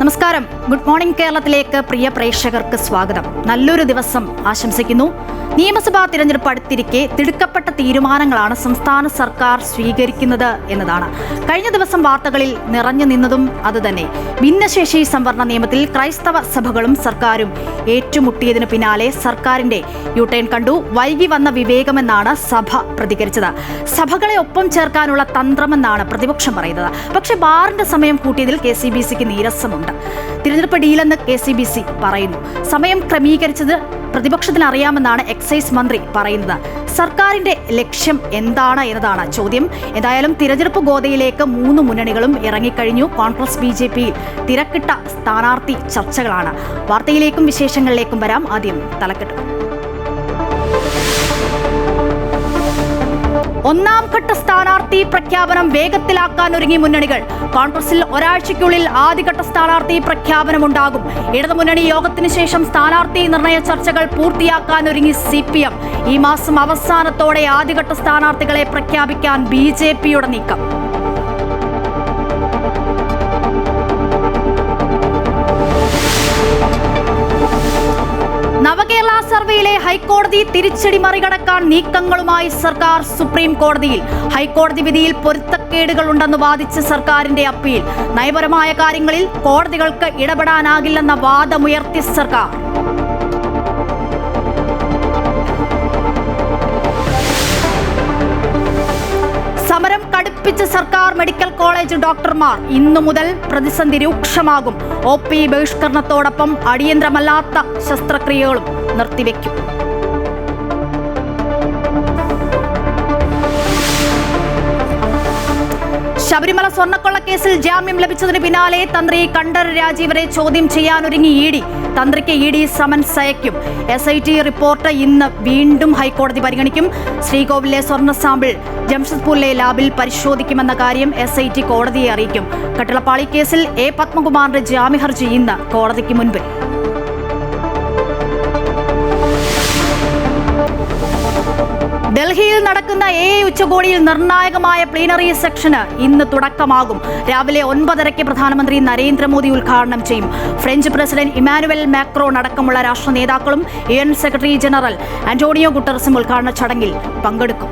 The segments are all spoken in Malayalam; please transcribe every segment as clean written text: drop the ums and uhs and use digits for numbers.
നമസ്കാരം. ഗുഡ് മോർണിംഗ് കേരളത്തിലേക്ക് പ്രിയ പ്രേക്ഷകർക്ക് സ്വാഗതം. നല്ലൊരു ദിവസം ആശംസിക്കുന്നു. നിയമസഭാ തിരഞ്ഞെടുപ്പ് അടുത്തിരിക്കെ തിടുക്കപ്പെട്ട തീരുമാനങ്ങളാണ് സംസ്ഥാന സർക്കാർ സ്വീകരിക്കുന്നത് എന്നതാണ് കഴിഞ്ഞ ദിവസം വാർത്തകളിൽ നിറഞ്ഞു നിന്നതും അതുതന്നെ. ഭിന്നശേഷി സംവരണ നിയമത്തിൽ ക്രൈസ്തവ സഭകളും സർക്കാരും ഏറ്റുമുട്ടിയതിനു പിന്നാലെ സർക്കാരിന്റെ യൂട്ടേൺ കണ്ടു. വൈകി വന്ന വിവേകമെന്നാണ് സഭ പ്രതികരിച്ചത്. സഭകളെ ഒപ്പം ചേർക്കാനുള്ള തന്ത്രമെന്നാണ് പ്രതിപക്ഷം പറയുന്നത്. പക്ഷേ ബാറിന്റെ സമയം കൂട്ടിയതിൽ KCBCക്ക് നീരസമുണ്ട്. തിരഞ്ഞെടുപ്പ് ഡീലെന്ന് KCBC പറയുന്നു. സമയം ക്രമീകരിച്ചത് പ്രതിപക്ഷത്തിന് അറിയാമെന്നാണ് എക്സൈസ് മന്ത്രി പറയുന്നത്. സർക്കാരിന്റെ ലക്ഷ്യം എന്താണ് എന്നതാണ് ചോദ്യം. ഏതായാലും തിരഞ്ഞെടുപ്പ് ഗോതയിലേക്ക് 3 മുന്നണികളും ഇറങ്ങിക്കഴിഞ്ഞു. കോൺഗ്രസ് BJPയിൽ തിരക്കിട്ട സ്ഥാനാർത്ഥി ചർച്ചകളാണ്. വാർത്തയിലേക്കും വിശേഷങ്ങളിലേക്കും വരാം. ആദ്യം തലക്കെട്ട്. ഒന്നാം ഘട്ട സ്ഥാനാർത്ഥി പ്രഖ്യാപനം വേഗത്തിലാക്കാൻ ഒരുങ്ങി മുന്നണികൾ. കോൺഗ്രസിൽ ഒരാഴ്ചയ്ക്കുള്ളിൽ ആദ്യഘട്ട സ്ഥാനാർത്ഥി പ്രഖ്യാപനമുണ്ടാകും. ഇടതുമുന്നണി യോഗത്തിന് ശേഷം സ്ഥാനാർത്ഥി നിർണയ ചർച്ചകൾ പൂർത്തിയാക്കാൻ ഒരുങ്ങി CPM. ഈ മാസം അവസാനത്തോടെ ആദ്യഘട്ട സ്ഥാനാർത്ഥികളെ പ്രഖ്യാപിക്കാൻ BJPയുടെ നീക്കം. നവകേരള സർവേയിലെ ഹൈക്കോടതി തിരിച്ചടി മറികടക്കാൻ നീക്കങ്ങളുമായി സർക്കാർ സുപ്രീം കോടതിയിൽ. ഹൈക്കോടതി വിധിയിൽ പൊരുത്തക്കേടുകളുണ്ടെന്ന് വാദിച്ച് സർക്കാരിന്റെ അപ്പീൽ. നയപരമായ കാര്യങ്ങളിൽ കോടതികൾക്ക് ഇടപെടാനാകില്ലെന്ന വാദമുയർത്തി സർക്കാർ. സമരം കടുപ്പിച്ച സർക്കാർ മെഡിക്കൽ കോളേജ് ഡോക്ടർമാർ. ഇന്നു മുതൽ പ്രതിസന്ധി രൂക്ഷമാകും. OP ബഹിഷ്കരണത്തോടൊപ്പം അടിയന്തരമല്ലാത്ത ശസ്ത്രക്രിയകളും നിർത്തിവെക്കും. ശബരിമല സ്വർണ്ണക്കൊള്ളക്കേസിൽ ജാമ്യം ലഭിച്ചതിന് പിന്നാലെ തന്ത്രി കണ്ഠരര് രാജീവരെ ചോദ്യം ചെയ്യാനൊരുങ്ങി ED. തന്ത്രിക്ക് ED സമൻസ് അയക്കും. SIT റിപ്പോർട്ട് ഇന്ന് വീണ്ടും ഹൈക്കോടതി പരിഗണിക്കും. ശ്രീകോവിലെ സ്വർണ്ണ സാമ്പിൾ ജംഷഡ്പൂരിലെ ലാബിൽ പരിശോധിക്കുമെന്ന കാര്യം SIT കോടതിയെ അറിയിക്കും. കട്ടിളപ്പാളി കേസിൽ A. പത്മകുമാറിന്റെ ജാമ്യഹർജി ഇന്ന് കോടതിക്ക് മുൻപിൽ. ഡൽഹിയിൽ നടക്കുന്ന AI ഉച്ചകോടിയിൽ നിർണായകമായ പ്ലീനറി സെക്ഷന് ഇന്ന് തുടക്കമാകും. രാവിലെ 9:30 പ്രധാനമന്ത്രി നരേന്ദ്രമോദി ഉദ്ഘാടനം ചെയ്യും. ഫ്രഞ്ച് പ്രസിഡന്റ് ഇമാനുവൽ മാക്രോൺ അടക്കമുള്ള രാഷ്ട്ര നേതാക്കളും UN സെക്രട്ടറി ജനറൽ ആന്റോണിയോ ഗുട്ടറസും ഉദ്ഘാടന ചടങ്ങിൽ പങ്കെടുക്കും.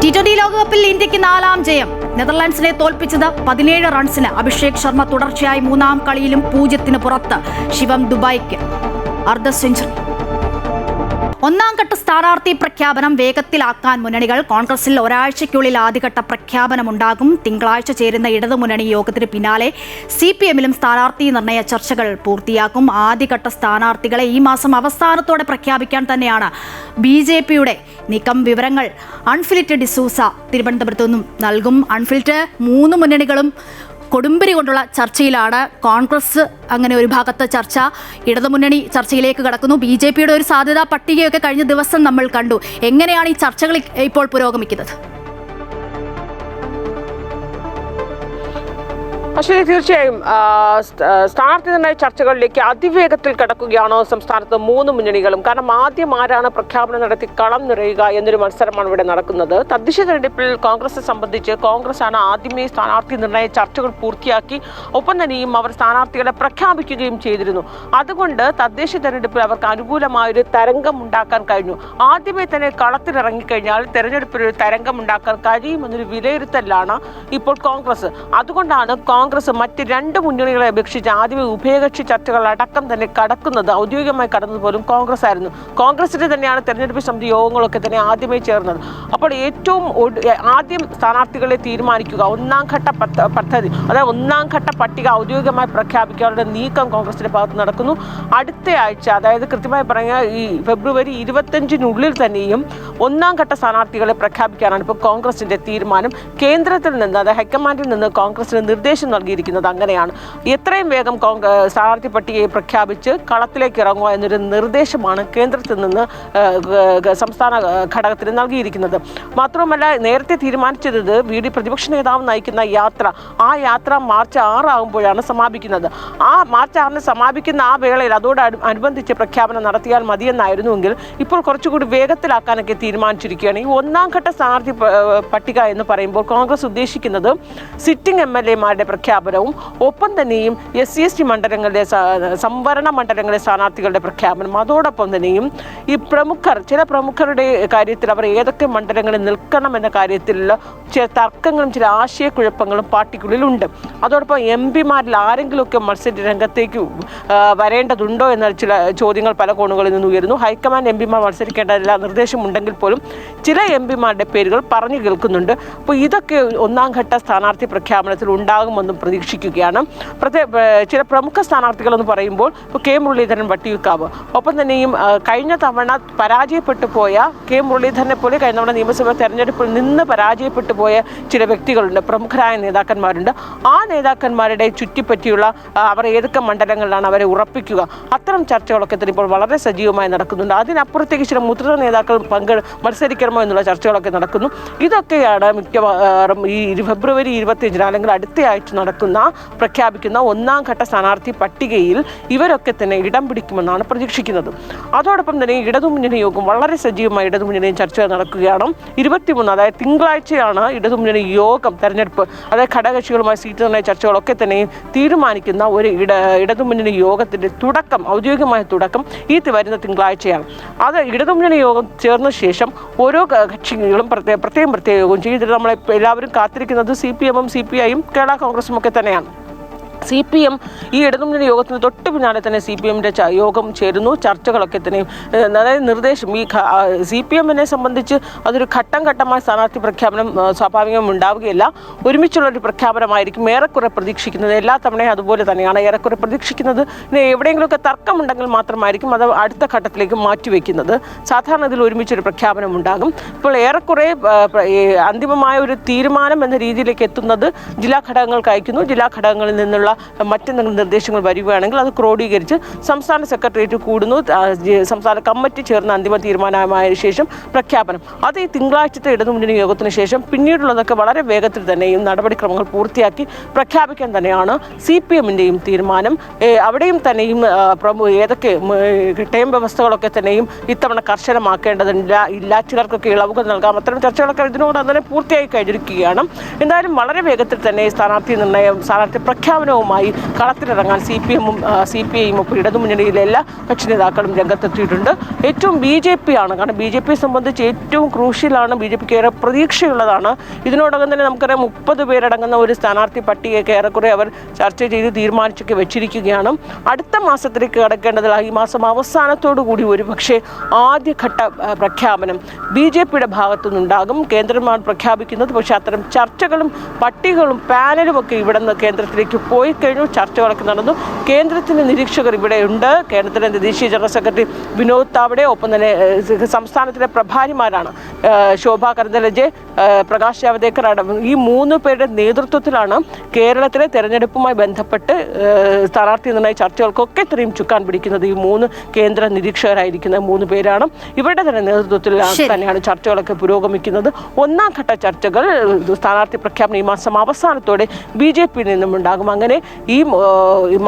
T20 ലോകകപ്പിൽ ഇന്ത്യക്ക് 4ാം ജയം. നെതർലാൻഡ്സിനെ തോൽപ്പിച്ചത് 17 റൺസിന്. അഭിഷേക് ശർമ്മ തുടർച്ചയായി 3ാം കളിയിലും 0-ന് പുറത്ത്. ശിവം ദുബായ്ക്ക് അർദ്ധ സെഞ്ചുറി. ഒന്നാം ഘട്ട സ്ഥാനാർത്ഥി പ്രഖ്യാപനം വേഗത്തിലാക്കാൻ മുന്നണികൾ. കോൺഗ്രസിൽ ഒരാഴ്ചയ്ക്കുള്ളിൽ ആദ്യഘട്ട പ്രഖ്യാപനമുണ്ടാകും. തിങ്കളാഴ്ച ചേരുന്ന ഇടതുമുന്നണി യോഗത്തിന് പിന്നാലെ CPMലും സ്ഥാനാർത്ഥി നിർണയ ചർച്ചകൾ പൂർത്തിയാക്കും. ആദ്യഘട്ട സ്ഥാനാർത്ഥികളെ ഈ മാസം അവസാനത്തോടെ പ്രഖ്യാപിക്കാൻ തന്നെയാണ് BJPയുടെ നീക്കം. വിവരങ്ങൾ അൺഫിലിറ്റ് ഡിസൂസ തിരുവനന്തപുരത്തു നിന്നും നൽകും. അൺഫിലിറ്റ്, 3 മുന്നണികളും കൊടുമ്പിരി കൊണ്ടുള്ള ചർച്ചയിലാണ്. കോൺഗ്രസ് അങ്ങനെ ഒരു ഭാഗത്ത് ചർച്ച, ഇടതുമുന്നണി ചർച്ചയിലേക്ക് കടക്കുന്നു. BJPയുടെ ഒരു സാധ്യതാ പട്ടികയൊക്കെ കഴിഞ്ഞ ദിവസം നമ്മൾ കണ്ടു. എങ്ങനെയാണ് ഈ ചർച്ചകൾ ഇപ്പോൾ പുരോഗമിക്കുന്നത്? അശ്വതി, തീർച്ചയായും സ്ഥാനാർത്ഥി നിർണയ ചർച്ചകളിലേക്ക് അതിവേഗത്തിൽ കടക്കുകയാണോ സംസ്ഥാനത്ത് 3 മുന്നണികളും? കാരണം ആദ്യം ആരാണ് പ്രഖ്യാപനം നടത്തി കളം നിറയുക എന്നൊരു മത്സരമാണ് ഇവിടെ നടക്കുന്നത്. തദ്ദേശ തെരഞ്ഞെടുപ്പിൽ കോൺഗ്രസിനെ സംബന്ധിച്ച് കോൺഗ്രസ് ആണ് ആദ്യമേ സ്ഥാനാർത്ഥി നിർണയ ചർച്ചകൾ പൂർത്തിയാക്കി ഒപ്പം തന്നെയും അവർ സ്ഥാനാർത്ഥികളെ പ്രഖ്യാപിക്കുകയും ചെയ്തിരുന്നു. അതുകൊണ്ട് തദ്ദേശ തെരഞ്ഞെടുപ്പിൽ അവർക്ക് അനുകൂലമായൊരു തരംഗം ഉണ്ടാക്കാൻ കഴിഞ്ഞു. ആദ്യമേ തന്നെ കളത്തിലിറങ്ങിക്കഴിഞ്ഞാൽ തെരഞ്ഞെടുപ്പിൽ ഒരു തരംഗം ഉണ്ടാക്കാൻ കഴിയുമെന്നൊരു വിലയിരുത്തലാണ് ഇപ്പോൾ കോൺഗ്രസ്. അതുകൊണ്ടാണ് കോൺഗ്രസ് മറ്റ് 2 മുന്നണികളെ അപേക്ഷിച്ച് ആദ്യമേ ഉഭയകക്ഷി ചർച്ചകൾ അടക്കം തന്നെ കടക്കുന്നത്, ഔദ്യോഗികമായി കടന്നത് പോലും കോൺഗ്രസ് ആയിരുന്നു. കോൺഗ്രസിന്റെ തന്നെയാണ് തെരഞ്ഞെടുപ്പ് സമിതി യോഗങ്ങളൊക്കെ തന്നെ ആദ്യമേ ചേർന്നത്. അപ്പോൾ ഏറ്റവും ആദ്യം സ്ഥാനാർത്ഥികളെ തീരുമാനിക്കുക, 1ാം ഘട്ട പദ്ധതി, അതായത് 1ാം ഘട്ട പട്ടിക ഔദ്യോഗികമായി പ്രഖ്യാപിക്കാനുള്ള നീക്കം കോൺഗ്രസിന്റെ ഭാഗത്ത് നടക്കുന്നു. അടുത്ത ആഴ്ച, അതായത് കൃത്യമായി പറഞ്ഞാൽ ഈ ഫെബ്രുവരി 25-നുള്ളിൽ തന്നെയും 1ാം ഘട്ട സ്ഥാനാർത്ഥികളെ പ്രഖ്യാപിക്കാനാണ് ഇപ്പോൾ കോൺഗ്രസിന്റെ തീരുമാനം. കേന്ദ്രത്തിൽ നിന്ന്, അതായത് ഹൈക്കമാൻഡിൽ നിന്ന് കോൺഗ്രസിന് നിർദ്ദേശം നൽകിയിരിക്കുന്നത് അങ്ങനെയാണ്. എത്രയും വേഗം സ്ഥാനാർത്ഥി പട്ടികയെ പ്രഖ്യാപിച്ച് കളത്തിലേക്ക് ഇറങ്ങുക എന്നൊരു നിർദ്ദേശമാണ് കേന്ദ്രത്തിൽ നിന്ന് സംസ്ഥാന ഘടകത്തിന് നൽകിയിരിക്കുന്നത്. മാത്രമല്ല, നേരത്തെ തീരുമാനിച്ചത് പ്രതിപക്ഷ നേതാവ് നയിക്കുന്ന യാത്ര, ആ യാത്ര മാർച്ച് 6 ആകുമ്പോഴാണ് സമാപിക്കുന്നത്. ആ മാർച്ച് 6-ന് സമാപിക്കുന്ന ആ വേളയിൽ അതോടനുബന്ധിച്ച് പ്രഖ്യാപനം നടത്തിയാൽ മതിയെന്നായിരുന്നുവെങ്കിൽ ഇപ്പോൾ കുറച്ചുകൂടി വേഗത്തിലാക്കാനൊക്കെ തീരുമാനിച്ചിരിക്കുകയാണ്. ഈ 1ാം ഘട്ട സ്ഥാനാർത്ഥി പട്ടിക എന്ന് പറയുമ്പോൾ കോൺഗ്രസ് ഉദ്ദേശിക്കുന്നത് സിറ്റിംഗ് MLA-മാരുടെ പ്രഖ്യാപനവും ഒപ്പം തന്നെയും SC/ST മണ്ഡലങ്ങളിലെ സംവരണ മണ്ഡലങ്ങളിലെ സ്ഥാനാർത്ഥികളുടെ പ്രഖ്യാപനം, അതോടൊപ്പം തന്നെയും ഈ ചില പ്രമുഖരുടെ കാര്യത്തിൽ അവർ ഏതൊക്കെ മണ്ഡലങ്ങളിൽ നിൽക്കണം എന്ന കാര്യത്തിലുള്ള ചില തർക്കങ്ങളും ചില ആശയക്കുഴപ്പങ്ങളും പാർട്ടിക്കുള്ളിലുണ്ട്. അതോടൊപ്പം MP-മാരിൽ ആരെങ്കിലുമൊക്കെ മത്സര രംഗത്തേക്ക് വരേണ്ടതുണ്ടോ എന്ന ചില ചോദ്യങ്ങൾ പല കോണുകളിൽ നിന്ന് ഉയരുന്നു. ഹൈക്കമാൻഡ് MP-മാർ മത്സരിക്കേണ്ടതില്ല നിർദ്ദേശമുണ്ടെങ്കിൽ പോലും ചില MP-മാരുടെ പേരുകൾ പറഞ്ഞു കേൾക്കുന്നുണ്ട്. അപ്പോൾ ഇതൊക്കെ 1ാം ഘട്ട സ്ഥാനാർത്ഥി പ്രഖ്യാപനത്തിൽ ഉണ്ടാകുമെന്നും പ്രതീക്ഷിക്കുകയാണ്. ചില പ്രമുഖ സ്ഥാനാർത്ഥികളെന്ന് പറയുമ്പോൾ ഇപ്പോൾ K. മുരളീധരൻ വട്ടിയൂർക്കാവ്, ഒപ്പം തന്നെയും കഴിഞ്ഞ തവണ പരാജയപ്പെട്ടു പോയ K. മുരളീധരനെ പോലെ കഴിഞ്ഞ തവണ നിയമസഭാ തെരഞ്ഞെടുപ്പിൽ നിന്ന് പരാജയപ്പെട്ടു പോയ ചില വ്യക്തികളുണ്ട്, പ്രമുഖരായ നേതാക്കന്മാരുണ്ട്. ആ നേതാക്കന്മാരുടെ ചുറ്റിപ്പറ്റിയുള്ള അവർ ഏതൊക്കെ മണ്ഡലങ്ങളിലാണ് അവരെ ഉറപ്പിക്കുക, അത്തരം ചർച്ചകളൊക്കെ തന്നെ ഇപ്പോൾ വളരെ സജീവമായി നടക്കുന്നുണ്ട്. അതിനപ്പുറത്തേക്ക് ചില മുതിർന്ന നേതാക്കൾ മത്സരിക്കണമോ എന്നുള്ള ചർച്ചകളൊക്കെ നടക്കുന്നു. ഇതൊക്കെയാണ് മിക്കവാറും ഈ ഫെബ്രുവരി 25-ന് അല്ലെങ്കിൽ അടുത്ത ആഴ്ച പ്രഖ്യാപിക്കുന്ന 1ാം ഘട്ട സ്ഥാനാർത്ഥി പട്ടികയിൽ ഇവരൊക്കെ തന്നെ ഇടം പിടിക്കുമെന്നാണ് പ്രതീക്ഷിക്കുന്നത്. അതോടൊപ്പം തന്നെ ഇടതുമുന്നണി യോഗം വളരെ സജീവമായി ഇടതുമുന്നണിയും ചർച്ച നടക്കുകയാണ്. 23, അതായത് തിങ്കളാഴ്ചയാണ് ഇടതുമുന്നണി യോഗം, തെരഞ്ഞെടുപ്പ്, അതായത് ഘടകകക്ഷികളുമായി സീറ്റ് നിർണ്ണയ ചർച്ചകളൊക്കെ തന്നെയും തീരുമാനിക്കുന്ന ഒരു ഇടതുമുന്നണി യോഗത്തിൻ്റെ തുടക്കം, ഔദ്യോഗികമായ തുടക്കം ഈ വരുന്ന തിങ്കളാഴ്ചയാണ്. അത് ഇടതുമുന്നണി യോഗം ചേർന്ന ശേഷം ഓരോ കക്ഷികളും പ്രത്യേകം യോഗം ചെയ്തിട്ട് നമ്മളെ എല്ലാവരും കാത്തിരിക്കുന്നത് CPM-ഉം CPI-യും കേരള കോൺഗ്രസും ഒക്കെ തന്നെയാണ്. CPM ഈ ഇടതുമുന്നണി യോഗത്തിന് തൊട്ട് പിന്നാലെ തന്നെ CPM-ന്റെ യോഗം ചേരുന്നു. ചർച്ചകളൊക്കെ തന്നെയും, അതായത് നിർദ്ദേശം, ഈ CPM-നെ സംബന്ധിച്ച് അതൊരു ഘട്ടമായ സ്ഥാനാർത്ഥി പ്രഖ്യാപനം സ്വാഭാവികം ഉണ്ടാവുകയില്ല. ഒരുമിച്ചുള്ളൊരു പ്രഖ്യാപനമായിരിക്കും ഏറെക്കുറെ പ്രതീക്ഷിക്കുന്നത്. എല്ലാ തവണയും അതുപോലെ തന്നെയാണ് ഏറെക്കുറെ പ്രതീക്ഷിക്കുന്നത്. എവിടെയെങ്കിലുമൊക്കെ തർക്കമുണ്ടെങ്കിൽ മാത്രമായിരിക്കും അത് അടുത്ത ഘട്ടത്തിലേക്ക് മാറ്റിവെക്കുന്നത്. സാധാരണ ഇതിൽ ഒരുമിച്ചൊരു പ്രഖ്യാപനം ഉണ്ടാകും. ഇപ്പോൾ ഏറെക്കുറെ അന്തിമമായ ഒരു തീരുമാനം എന്ന രീതിയിലേക്ക് എത്തുന്നത് ജില്ലാ ഘടകങ്ങൾക്ക് അയക്കുന്നു. ജില്ലാ ഘടകങ്ങളിൽ നിന്നുള്ള മറ്റെന്തെങ്കിലും നിർദ്ദേശങ്ങൾ വരികയാണെങ്കിൽ അത് ക്രോഡീകരിച്ച് സംസ്ഥാന സെക്രട്ടേറിയറ്റ് കൂടുന്നു. സംസ്ഥാന കമ്മിറ്റി ചേർന്ന അന്തിമ തീരുമാനമായ ശേഷം പ്രഖ്യാപനം. അത് ഈ തിങ്കളാഴ്ചത്തെ ഇടതുമുന്നണി യോഗത്തിന് ശേഷം പിന്നീടുള്ളതൊക്കെ വളരെ വേഗത്തിൽ തന്നെയും നടപടിക്രമങ്ങൾ പൂർത്തിയാക്കി പ്രഖ്യാപിക്കാൻ തന്നെയാണ് CPM-ന്റെയും തീരുമാനം. അവിടെയും തന്നെയും ഏതൊക്കെ ടൈം വ്യവസ്ഥകളൊക്കെ തന്നെയും ഇത്തവണ കർശനമാക്കേണ്ടതില്ല, ചിലർക്കൊക്കെ ഇളവുകൾ നൽകാം. അത്തരം ചർച്ചകളൊക്കെ ഇതിനോട് തന്നെ പൂർത്തിയായി കഴിഞ്ഞിരിക്കുകയാണ്. എന്തായാലും വളരെ വേഗത്തിൽ തന്നെ സ്ഥാനാർത്ഥി പ്രഖ്യാപനവുമായി കളത്തിലിറങ്ങാൻ CPM-ഉം CPI-യും ഒപ്പം ഇടതുമുന്നണിയിലെ എല്ലാ കക്ഷി നേതാക്കളും രംഗത്തെത്തിയിട്ടുണ്ട്. ഏറ്റവും BJP ആണ്, കാരണം BJPയെ സംബന്ധിച്ച് ഏറ്റവും ക്രൂഷ്യലാണ്, BJPക്ക് ഏറെ പ്രതീക്ഷയുള്ളതാണ്. ഇതിനോടകം തന്നെ നമുക്കറിയാം 30 പേരടങ്ങുന്ന ഒരു സ്ഥാനാർത്ഥി പട്ടികയൊക്കെ ഏറെക്കുറെ അവർ ചർച്ച ചെയ്ത് തീരുമാനിച്ചൊക്കെ വെച്ചിരിക്കുകയാണ്. അടുത്ത മാസത്തിലേക്ക് കടക്കേണ്ടതില്ല. ഈ മാസം അവസാനത്തോടുകൂടി ഒരുപക്ഷെ ആദ്യഘട്ട പ്രഖ്യാപനം BJPയുടെ ഭാഗത്തുനിന്നുണ്ടാകും. കേന്ദ്രമാണ് പ്രഖ്യാപിക്കുന്നത്. പക്ഷേ അത്തരം ചർച്ചകളും പട്ടികകളും പാനലും ഒക്കെ ഇവിടെ നിന്ന് കേന്ദ്രത്തിലേക്ക് പോയി കഴിഞ്ഞു. ചർച്ചകളൊക്കെ നടന്നു. കേന്ദ്രത്തിൻ്റെ നിരീക്ഷകർ ഇവിടെയുണ്ട്. കേന്ദ്രത്തിൻ്റെ ദേശീയ ജനറൽ സെക്രട്ടറി വിനോദ് താവഡെ, ഒപ്പം തന്നെ സംസ്ഥാനത്തിലെ പ്രഭാരിമാരാണ് ശോഭാ കരന്ദലജെ, പ്രകാശ് ജാവ്ദേക്കർ അടക്കം ഈ 3 പേരുടെ നേതൃത്വത്തിലാണ് കേരളത്തിലെ തെരഞ്ഞെടുപ്പുമായി ബന്ധപ്പെട്ട് സ്ഥാനാർത്ഥി നിർണ്ണയ ചർച്ചകൾക്കൊക്കെ ഇത്രയും ചുക്കാൻ പിടിക്കുന്നത്. ഈ 3 കേന്ദ്ര നിരീക്ഷകരായിരിക്കുന്ന 3 പേരാണ്. ഇവരുടെ തന്നെ നേതൃത്വത്തിൽ തന്നെയാണ് ചർച്ചകളൊക്കെ പുരോഗമിക്കുന്നത്. 1ാം ഘട്ട ചർച്ചകൾ സ്ഥാനാർത്ഥി പ്രഖ്യാപനം ഈ മാസം അവസാനത്തോടെ BJP-യിൽ നിന്നും ഉണ്ടാകും. അങ്ങനെ ഈ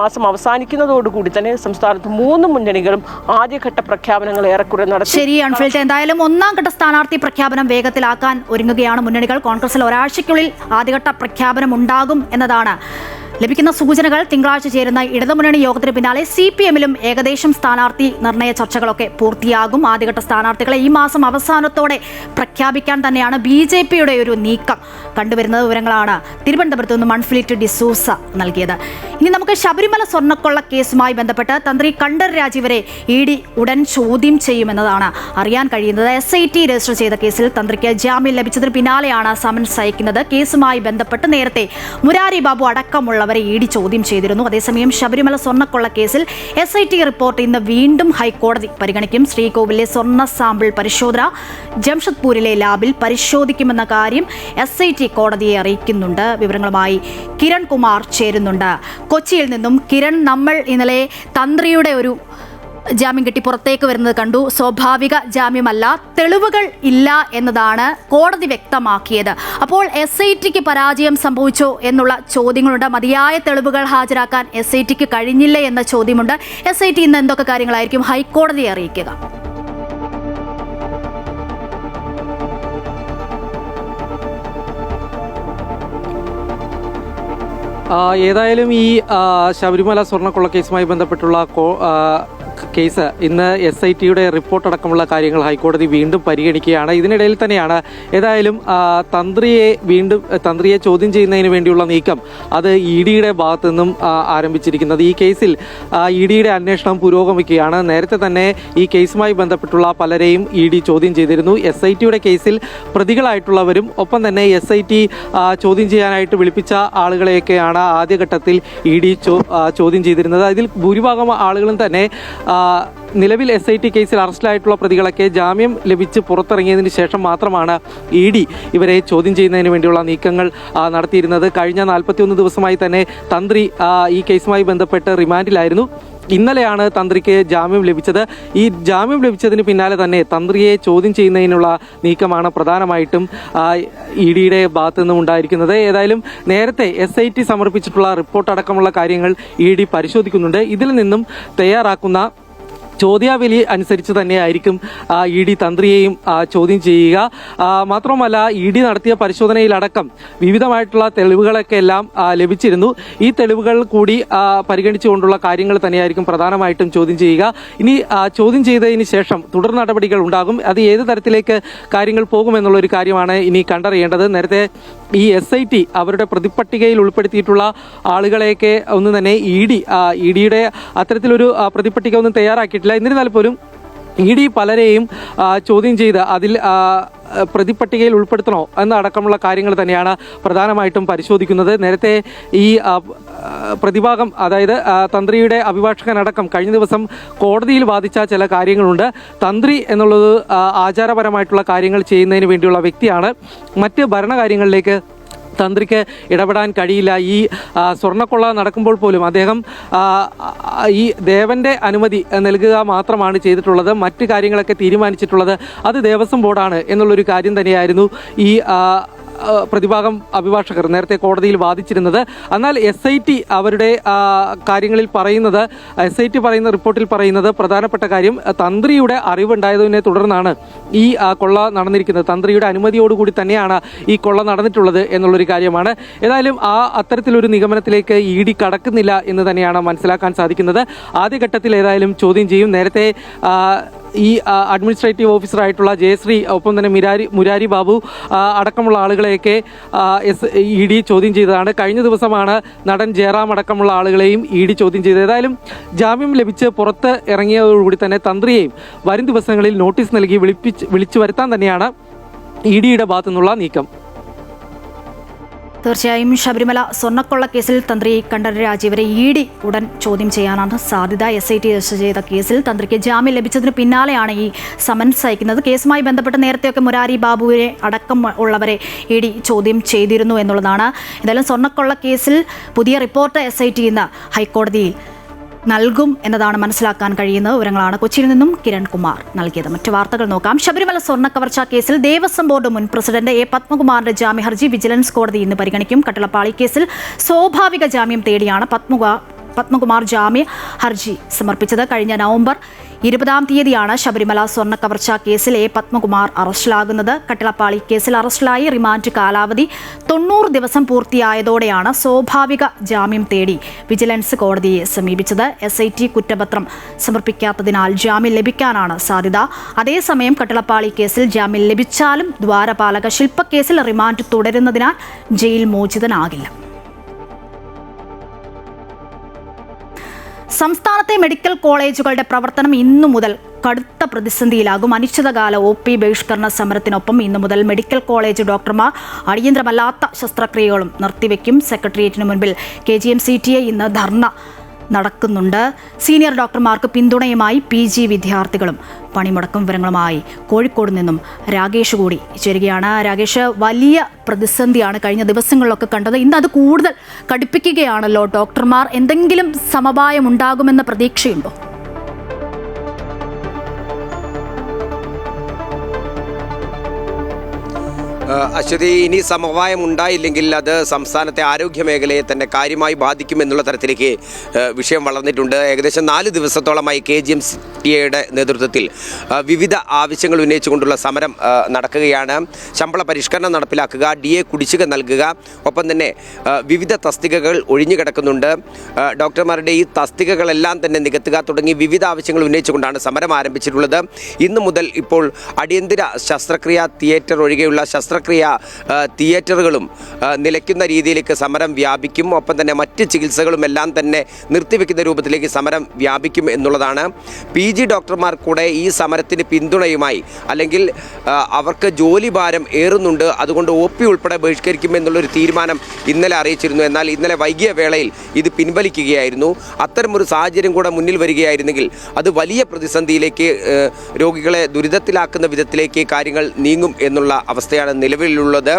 മാസം അവസാനിക്കുന്നതോടുകൂടി തന്നെ സംസ്ഥാനത്ത് 3 മുന്നണികളും ആദ്യഘട്ട പ്രഖ്യാപനങ്ങൾ ഏറെക്കുറെ നടത്തി. ശരിയാണ് ഫിൽറ്റ്. എന്തായാലും 1ാം ഘട്ട സ്ഥാനാർത്ഥി പ്രഖ്യാപനം വേഗത്തിലാക്കാൻ ഒരുങ്ങുകയാണ് മുന്നണികൾ. കോൺഗ്രസിൽ ഒരാഴ്ചയ്ക്കുള്ളിൽ ആദ്യഘട്ട പ്രഖ്യാപനം ഉണ്ടാകും എന്നതാണ് ലഭിക്കുന്ന സൂചനകൾ. തിങ്കളാഴ്ച ചേരുന്ന ഇടതുമുന്നണി യോഗത്തിന് പിന്നാലെ CPM-ലും ഏകദേശം സ്ഥാനാർത്ഥി നിർണയ ചർച്ചകളൊക്കെ പൂർത്തിയാകും. ആദ്യഘട്ട സ്ഥാനാർത്ഥികളെ ഈ മാസം അവസാനത്തോടെ പ്രഖ്യാപിക്കാൻ തന്നെയാണ് BJP-യുടെ ഒരു നീക്കം. കണ്ടുവരുന്ന വിവരങ്ങളാണ് തിരുവനന്തപുരത്ത് നിന്ന് മൺഫിലിറ്റ് ഡിസൂസ നൽകിയത്. ഇനി നമുക്ക് ശബരിമല സ്വർണ്ണക്കൊള്ള കേസുമായി ബന്ധപ്പെട്ട് തന്ത്രി കണ്ഠർ രാജീവരെ ED ഉടൻ ചോദ്യം ചെയ്യുമെന്നതാണ് അറിയാൻ കഴിയുന്നത്. SIT രജിസ്റ്റർ ചെയ്ത കേസിൽ തന്ത്രിക്ക് ജാമ്യം ലഭിച്ചതിന് പിന്നാലെയാണ് സമൻസ് അയക്കുന്നത്. കേസുമായി ബന്ധപ്പെട്ട് നേരത്തെ മുരാരി ബാബു അടക്കമുള്ള ഉൾപ്പെടെയുള്ളവരെ ഇഡി ചോദ്യം ചെയ്തിരുന്നു. അതേസമയം ശബരിമല സ്വർണ്ണക്കൊള്ള കേസിൽ SIT റിപ്പോർട്ട് ഇന്ന് വീണ്ടും ഹൈക്കോടതി പരിഗണിക്കും. ശ്രീകോവിലെ സ്വർണ്ണ സാമ്പിൾ പരിശോധന ജംഷഡ്പൂരിലെ ലാബിൽ പരിശോധിക്കുമെന്ന കാര്യം SIT കോടതിയെ അറിയിക്കുന്നുണ്ട്. വിവരങ്ങളുമായി കിരൺ കുമാർ ചേരുന്നുണ്ട് കൊച്ചിയിൽ നിന്നും. കിരൺ, നമ്മൾ ഇന്നലെ തന്ത്രിയുടെ ഒരു ജാമ്യം കിട്ടി പുറത്തേക്ക് വരുന്നത് കണ്ടു. സ്വാഭാവിക ജാമ്യമല്ല, തെളിവുകൾ ഇല്ല എന്നതാണ് കോടതി വ്യക്തമാക്കിയത്. അപ്പോൾ SITക്ക് പരാജയം സംഭവിച്ചോ എന്നുള്ള ചോദ്യങ്ങളുണ്ട്. മതിയായ തെളിവുകൾ ഹാജരാക്കാൻ SITക്ക് കഴിഞ്ഞില്ലേ എന്ന ചോദ്യമുണ്ട്. SIT ഇന്ന് എന്തൊക്കെ കാര്യങ്ങളായിരിക്കും ഹൈക്കോടതിയെ അറിയിക്കുക? ഏതായാലും ഈ ശബരിമല സ്വർണ്ണക്കൊള്ള കേസുമായി ബന്ധപ്പെട്ടുള്ള കേസ് ഇന്ന് SITയുടെ റിപ്പോർട്ട് അടക്കമുള്ള കാര്യങ്ങൾ ഹൈക്കോടതി വീണ്ടും പരിഗണിക്കുകയാണ്. ഇതിനിടയിൽ തന്നെയാണ് ഏതായാലും തന്ത്രിയെ ചോദ്യം ചെയ്യുന്നതിന് വേണ്ടിയുള്ള നീക്കം അത് EDയുടെ ഭാഗത്തു നിന്നും ആരംഭിച്ചിരിക്കുന്നത്. ഈ കേസിൽ EDയുടെ അന്വേഷണം പുരോഗമിക്കുകയാണ്. നേരത്തെ തന്നെ ഈ കേസുമായി ബന്ധപ്പെട്ടുള്ള പലരെയും ED ചോദ്യം ചെയ്തിരുന്നു. SITയുടെ കേസിൽ പ്രതികളായിട്ടുള്ളവരും ഒപ്പം തന്നെ SIT ചോദ്യം ചെയ്യാനായിട്ട് വിളിപ്പിച്ച ആളുകളെയൊക്കെയാണ് ആദ്യഘട്ടത്തിൽ ED ചോദ്യം ചെയ്തിരുന്നത്. അതിൽ ഭൂരിഭാഗം ആളുകളും തന്നെ നിലവിൽ SIT കേസിൽ അറസ്റ്റിലായിട്ടുള്ള പ്രതികളൊക്കെ ജാമ്യം ലഭിച്ച് പുറത്തിറങ്ങിയതിന് ശേഷം മാത്രമാണ് ED ഇവരെ ചോദ്യം ചെയ്യുന്നതിന് വേണ്ടിയുള്ള നീക്കങ്ങൾ നടത്തിയിരുന്നത്. കഴിഞ്ഞ 41 ദിവസമായി തന്നെ തന്ത്രി ഈ കേസുമായി ബന്ധപ്പെട്ട് റിമാൻഡിലായിരുന്നു. ഇന്നലെയാണ് തന്ത്രിക്ക് ജാമ്യം ലഭിച്ചത്. ഈ ജാമ്യം ലഭിച്ചതിന് പിന്നാലെ തന്നെ തന്ത്രിയെ ചോദ്യം ചെയ്യുന്നതിനുള്ള നീക്കമാണ് പ്രധാനമായിട്ടും EDയുടെ ഭാഗത്തു നിന്നും ഉണ്ടായിരിക്കുന്നത്. ഏതായാലും നേരത്തെ SIT സമർപ്പിച്ചിട്ടുള്ള റിപ്പോർട്ട് അടക്കമുള്ള കാര്യങ്ങൾ ED പരിശോധിക്കുന്നുണ്ട്. ഇതിൽ നിന്നും തയ്യാറാക്കുന്ന ചോദ്യാവലി അനുസരിച്ച് തന്നെയായിരിക്കും ED തന്ത്രിയെയും ചോദ്യം ചെയ്യുക. മാത്രമല്ല ED നടത്തിയ പരിശോധനയിലടക്കം വിവിധമായിട്ടുള്ള തെളിവുകളൊക്കെ എല്ലാം ലഭിച്ചിരുന്നു. ഈ തെളിവുകൾ കൂടി പരിഗണിച്ചുകൊണ്ടുള്ള കാര്യങ്ങൾ തന്നെയായിരിക്കും പ്രധാനമായിട്ടും ചോദ്യം ചെയ്യുക. ഇനി ചോദ്യം ചെയ്തതിന് ശേഷം തുടർ നടപടികൾ ഉണ്ടാകും. അത് ഏത് തരത്തിലേക്ക് കാര്യങ്ങൾ പോകുമെന്നുള്ളൊരു കാര്യമാണ് ഇനി കണ്ടറിയേണ്ടത്. നേരത്തെ ഈ SIT അവരുടെ പ്രതിപട്ടികയിൽ ഉൾപ്പെടുത്തിയിട്ടുള്ള ആളുകളെയൊക്കെ ഒന്നും തന്നെ EDയുടെ അത്തരത്തിലൊരു പ്രതിപട്ടിക ഒന്നും തയ്യാറാക്കിയിട്ടില്ല. എന്നിരുന്നാൽ പോലും ED പലരെയും ചോദ്യം ചെയ്ത് അതിൽ പ്രതിപട്ടികയിൽ ഉൾപ്പെടുത്തണോ എന്നടക്കമുള്ള കാര്യങ്ങൾ തന്നെയാണ് പ്രധാനമായിട്ടും പരിശോധിക്കുന്നത്. നേരത്തെ ഈ പ്രതിഭാഗം, അതായത് തന്ത്രിയുടെ അഭിഭാഷകനടക്കം കഴിഞ്ഞ ദിവസം കോടതിയിൽ വാദിച്ച ചില കാര്യങ്ങളുണ്ട്. തന്ത്രി എന്നുള്ളത് ആചാരപരമായിട്ടുള്ള കാര്യങ്ങൾ ചെയ്യുന്നതിന് വേണ്ടിയുള്ള വ്യക്തിയാണ്. മറ്റ് ഭരണകാര്യങ്ങളിലേക്ക് തന്ത്രിക്ക് ഇടപെടാൻ കഴിയില്ല. ഈ സ്വർണ്ണക്കൊള്ള നടക്കുമ്പോൾ പോലും അദ്ദേഹം ഈ ദേവന്റെ അനുമതി നൽകുക മാത്രമാണ് ചെയ്തിട്ടുള്ളത്. മറ്റ് കാര്യങ്ങളൊക്കെ തീരുമാനിച്ചിട്ടുള്ളത് അത് ദേവസ്വം ബോർഡാണ് എന്നുള്ളൊരു കാര്യം തന്നെയായിരുന്നു ഈ പ്രതിഭാഗം അഭിഭാഷകർ നേരത്തെ കോടതിയിൽ വാദിച്ചിരുന്നത്. എന്നാൽ SIT അവരുടെ കാര്യങ്ങളിൽ പറയുന്നത്, SIT പറയുന്ന റിപ്പോർട്ടിൽ പറയുന്നത് പ്രധാനപ്പെട്ട കാര്യം തന്ത്രിയുടെ അറിവുണ്ടായതിനെ തുടർന്നാണ് ഈ കൊള്ള നടന്നിരിക്കുന്നത്. തന്ത്രിയുടെ അനുമതിയോടുകൂടി തന്നെയാണ് ഈ കൊള്ള നടന്നിട്ടുള്ളത് എന്നുള്ളൊരു കാര്യമാണ്. ഏതായാലും അത്തരത്തിലൊരു നിഗമനത്തിലേക്ക് ED കടക്കുന്നില്ല എന്ന് തന്നെയാണ് മനസ്സിലാക്കാൻ സാധിക്കുന്നത്. ആദ്യഘട്ടത്തിൽ ഏതായാലും ചോദ്യം ചെയ്യും. നേരത്തെ ഈ അഡ്മിനിസ്ട്രേറ്റീവ് ഓഫീസറായിട്ടുള്ള ജയശ്രീ, ഒപ്പം തന്നെ മുരാരി ബാബു അടക്കമുള്ള ആളുകളെയൊക്കെ ED ചോദ്യം ചെയ്തതാണ്. കഴിഞ്ഞ ദിവസമാണ് നടൻ ജയറാം അടക്കമുള്ള ആളുകളെയും ED ചോദ്യം ചെയ്തത്. ഏതായാലും ജാമ്യം ലഭിച്ച് പുറത്ത് ഇറങ്ങിയതോടുകൂടി തന്നെ തന്ത്രിയെയും വരും ദിവസങ്ങളിൽ നോട്ടീസ് നൽകി വിളിച്ചു വരുത്താൻ തന്നെയാണ് EDയുടെ ഭാഗത്തു നിന്നുള്ള നീക്കം. തീർച്ചയായും ശബരിമല സ്വർണ്ണക്കൊള്ള കേസിൽ തന്ത്രി കണ്ഠരര് രാജീവരെ ED ഉടൻ ചോദ്യം ചെയ്യാനാണ് സാധ്യത. SIT രജിസ്റ്റർ ചെയ്ത കേസിൽ തന്ത്രിക്ക് ജാമ്യം ലഭിച്ചതിന് പിന്നാലെയാണ് ഈ സമൻസ് അയക്കുന്നത്. കേസുമായി ബന്ധപ്പെട്ട് നേരത്തെയൊക്കെ മുരാരി ബാബുവിനെ അടക്കം ഉള്ളവരെ ED ചോദ്യം ചെയ്തിരുന്നു എന്നുള്ളതാണ്. എന്തായാലും സ്വർണ്ണക്കൊള്ള കേസിൽ പുതിയ റിപ്പോർട്ട് SIT ഇന്ന് ഹൈക്കോടതിയിൽ നൽകും എന്നതാണ് മനസ്സിലാക്കാൻ കഴിയുന്ന വിവരങ്ങളാണ് കൊച്ചിയിൽ നിന്നും കിരൺ കുമാർ നൽകിയത്. മറ്റു വാർത്തകൾ നോക്കാം. ശബരിമല സ്വർണ്ണ കവർച്ചാ കേസിൽ ദേവസ്വം ബോർഡ് മുൻ പ്രസിഡന്റ് A. പത്മകുമാറിന്റെ ജാമ്യ ഹർജി വിജിലൻസ് കോടതി ഇന്ന് പരിഗണിക്കും. കട്ടളപ്പാളി കേസിൽ സ്വാഭാവിക ജാമ്യം തേടിയാണ് പത്മകുമാർ ജാമ്യ ഹർജി സമർപ്പിച്ചത്. കഴിഞ്ഞ നവംബർ 20-ാം തീയതിയാണ് ശബരിമല സ്വർണ്ണ കവർച്ചാ കേസിൽ A. പത്മകുമാർ അറസ്റ്റിലാകുന്നത്. കട്ടളപ്പാളി കേസിൽ അറസ്റ്റിലായി റിമാൻഡ് കാലാവധി 90 ദിവസം പൂർത്തിയായതോടെയാണ് സ്വാഭാവിക ജാമ്യം തേടി വിജിലൻസ് കോടതിയെ സമീപിച്ചത്. SIT കുറ്റപത്രം സമർപ്പിക്കാത്തതിനാൽ ജാമ്യം ലഭിക്കാനാണ് സാധ്യത. അതേസമയം കട്ടളപ്പാളി കേസിൽ ജാമ്യം ലഭിച്ചാലും ദ്വാരപാലക ശില്പക്കേസിൽ റിമാൻഡ് തുടരുന്നതിനാൽ ജയിൽ മോചിതനാകില്ല. സംസ്ഥാനത്തെ മെഡിക്കൽ കോളേജുകളുടെ പ്രവർത്തനം ഇന്നു മുതൽ കടുത്ത പ്രതിസന്ധിയിലാകും. അനിശ്ചിതകാല OP ബഹിഷ്കരണ സമരത്തിനൊപ്പം ഇന്നു മുതൽ മെഡിക്കൽ കോളേജ് ഡോക്ടർമാർ അടിയന്തരമല്ലാത്ത ശസ്ത്രക്രിയകളും നിർത്തിവെക്കും. സെക്രട്ടേറിയറ്റിന് മുൻപിൽ KGM-CTA ഇന്ന് ധർണ നടക്കുന്നുണ്ട്. സീനിയർ ഡോക്ടർമാർക്ക് പിന്തുണയുമായി PG വിദ്യാർത്ഥികളും പണിമുടക്കും. വിവരങ്ങളുമായി കോഴിക്കോട് നിന്നും രാകേഷ് കൂടി ചേരുകയാണ്. രാകേഷ്, വലിയ പ്രതിസന്ധിയാണ് കഴിഞ്ഞ ദിവസങ്ങളിലൊക്കെ കണ്ടത്. ഇന്ന് അത് കൂടുതൽ കടുപ്പിക്കുകയാണല്ലോ. ഡോക്ടർമാർ എന്തെങ്കിലും സമവായം ഉണ്ടാകുമെന്ന പ്രതീക്ഷയുണ്ടോ? അശ്വതി, ഇനി സമവായം ഉണ്ടായില്ലെങ്കിൽ അത് സംസ്ഥാനത്തെ ആരോഗ്യ മേഖലയെ തന്നെ കാര്യമായി ബാധിക്കുമെന്നുള്ള തരത്തിലേക്ക് വിഷയം വളർന്നിട്ടുണ്ട്. ഏകദേശം 4 ദിവസത്തോളമായി KGM-CTA നേതൃത്വത്തിൽ വിവിധ ആവശ്യങ്ങൾ ഉന്നയിച്ചുകൊണ്ടുള്ള സമരം നടക്കുകയാണ്. ശമ്പള പരിഷ്കരണം നടപ്പിലാക്കുക, DA കുടിശ്ശിക നൽകുക, ഒപ്പം തന്നെ വിവിധ തസ്തികകൾ ഒഴിഞ്ഞു കിടക്കുന്നുണ്ട്. ഡോക്ടർമാരുടെ ഈ തസ്തികകളെല്ലാം തന്നെ നികത്തുക തുടങ്ങി വിവിധ ആവശ്യങ്ങൾ ഉന്നയിച്ചുകൊണ്ടാണ് സമരം ആരംഭിച്ചിട്ടുള്ളത്. ഇന്നു മുതൽ ഇപ്പോൾ അടിയന്തര ശസ്ത്രക്രിയ തിയേറ്റർ ഒഴികെയുള്ള ശസ്ത്രക്രിയ തിയേറ്ററുകളും നിലയ്ക്കുന്ന രീതിയിലേക്ക് സമരം വ്യാപിക്കും. ഒപ്പം തന്നെ മറ്റ് ചികിത്സകളും എല്ലാം തന്നെ നിർത്തിവെക്കുന്ന രൂപത്തിലേക്ക് സമരം വ്യാപിക്കും എന്നുള്ളതാണ്. PG ഡോക്ടർമാർ കൂടെ ഈ സമരത്തിന് പിന്തുണയുമായി, അല്ലെങ്കിൽ അവർക്ക് ജോലി ഭാരം ഏറുന്നുണ്ട്, അതുകൊണ്ട് OP ഉൾപ്പെടെ ബഹിഷ്കരിക്കുമെന്നുള്ളൊരു തീരുമാനം ഇന്നലെ അറിയിച്ചിരുന്നു. എന്നാൽ ഇന്നലെ വൈകിയ വേളയിൽ ഇത് പിൻവലിക്കുകയായിരുന്നു. അത്തരമൊരു സാഹചര്യം കൂടെ മുന്നിൽ വരികയായിരുന്നെങ്കിൽ അത് വലിയ പ്രതിസന്ധിയിലേക്ക്, രോഗികളെ ദുരിതത്തിലാക്കുന്ന വിധത്തിലേക്ക് കാര്യങ്ങൾ നീങ്ങും എന്നുള്ള അവസ്ഥയാണ് നിലവിലുള്ളത്.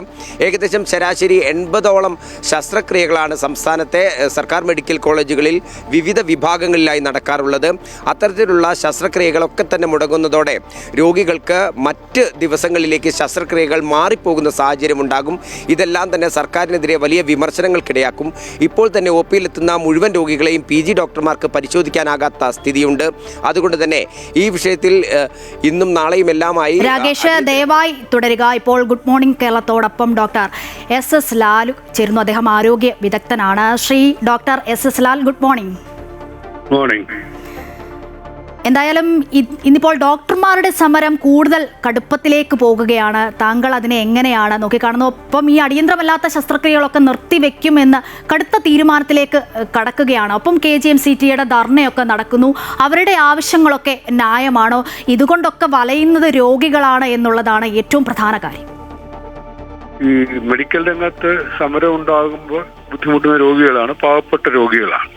ഏകദേശം ശരാശരി 80ഓളം ശസ്ത്രക്രിയകളാണ് സംസ്ഥാനത്തെ സർക്കാർ മെഡിക്കൽ കോളേജുകളിൽ വിവിധ വിഭാഗങ്ങളിലായി നടക്കാറുള്ളത്. അത്തരത്തിലുള്ള ശസ്ത്രക്രിയകളൊക്കെ തന്നെ മുടങ്ങുന്നതോടെ രോഗികൾക്ക് മറ്റ് ദിവസങ്ങളിലേക്ക് ശസ്ത്രക്രിയകൾ മാറിപ്പോകുന്ന സാഹചര്യമുണ്ടാകും. ഇതെല്ലാം തന്നെ സർക്കാരിനെതിരെ വലിയ വിമർശനങ്ങൾക്കിടയാക്കും. ഇപ്പോൾ തന്നെ OPയിലെത്തുന്ന മുഴുവൻ രോഗികളെയും PG ഡോക്ടർമാർക്ക് പരിശോധിക്കാനാകാത്ത സ്ഥിതിയുണ്ട്. അതുകൊണ്ട് തന്നെ ഈ വിഷയത്തിൽ ഇന്നും നാളെയും എല്ലാമായി രാകേഷ്, ദയവായി തുടരുക. ഇപ്പോൾ ഗുഡ് മോർണിംഗ് കേരളത്തോടൊപ്പം ഡോക്ടർ SS ലാൽ ചേരുന്നു. അദ്ദേഹം ആരോഗ്യ വിദഗ്ധനാണ്. Shri doctor SS Lal, good morning. എന്തായാലും ഇന്നിപ്പോൾ ഡോക്ടർമാരുടെ സമരം കൂടുതൽ കടുപ്പത്തിലേക്ക് പോകുകയാണ്. താങ്കൾ അതിനെ എങ്ങനെയാണ് നോക്കിക്കാണുന്നത്? ഒപ്പം ഈ അടിയന്തരമല്ലാത്ത ശസ്ത്രക്രിയകളൊക്കെ നിർത്തിവെക്കുമെന്ന് കടുത്ത തീരുമാനത്തിലേക്ക് കടക്കുകയാണ്. ഒപ്പം KGM-CTA ധർണയൊക്കെ നടക്കുന്നു. അവരുടെ ആവശ്യങ്ങളൊക്കെ ന്യായമാണോ? ഇതുകൊണ്ടൊക്കെ വലയുന്നത് രോഗികളാണ് എന്നുള്ളതാണ് ഏറ്റവും പ്രധാന കാര്യം. ഈ മെഡിക്കൽ രംഗത്ത് സമരം ഉണ്ടാകുമ്പോൾ ബുദ്ധിമുട്ടുന്ന രോഗികളാണ്, പാവപ്പെട്ട രോഗികളാണ്.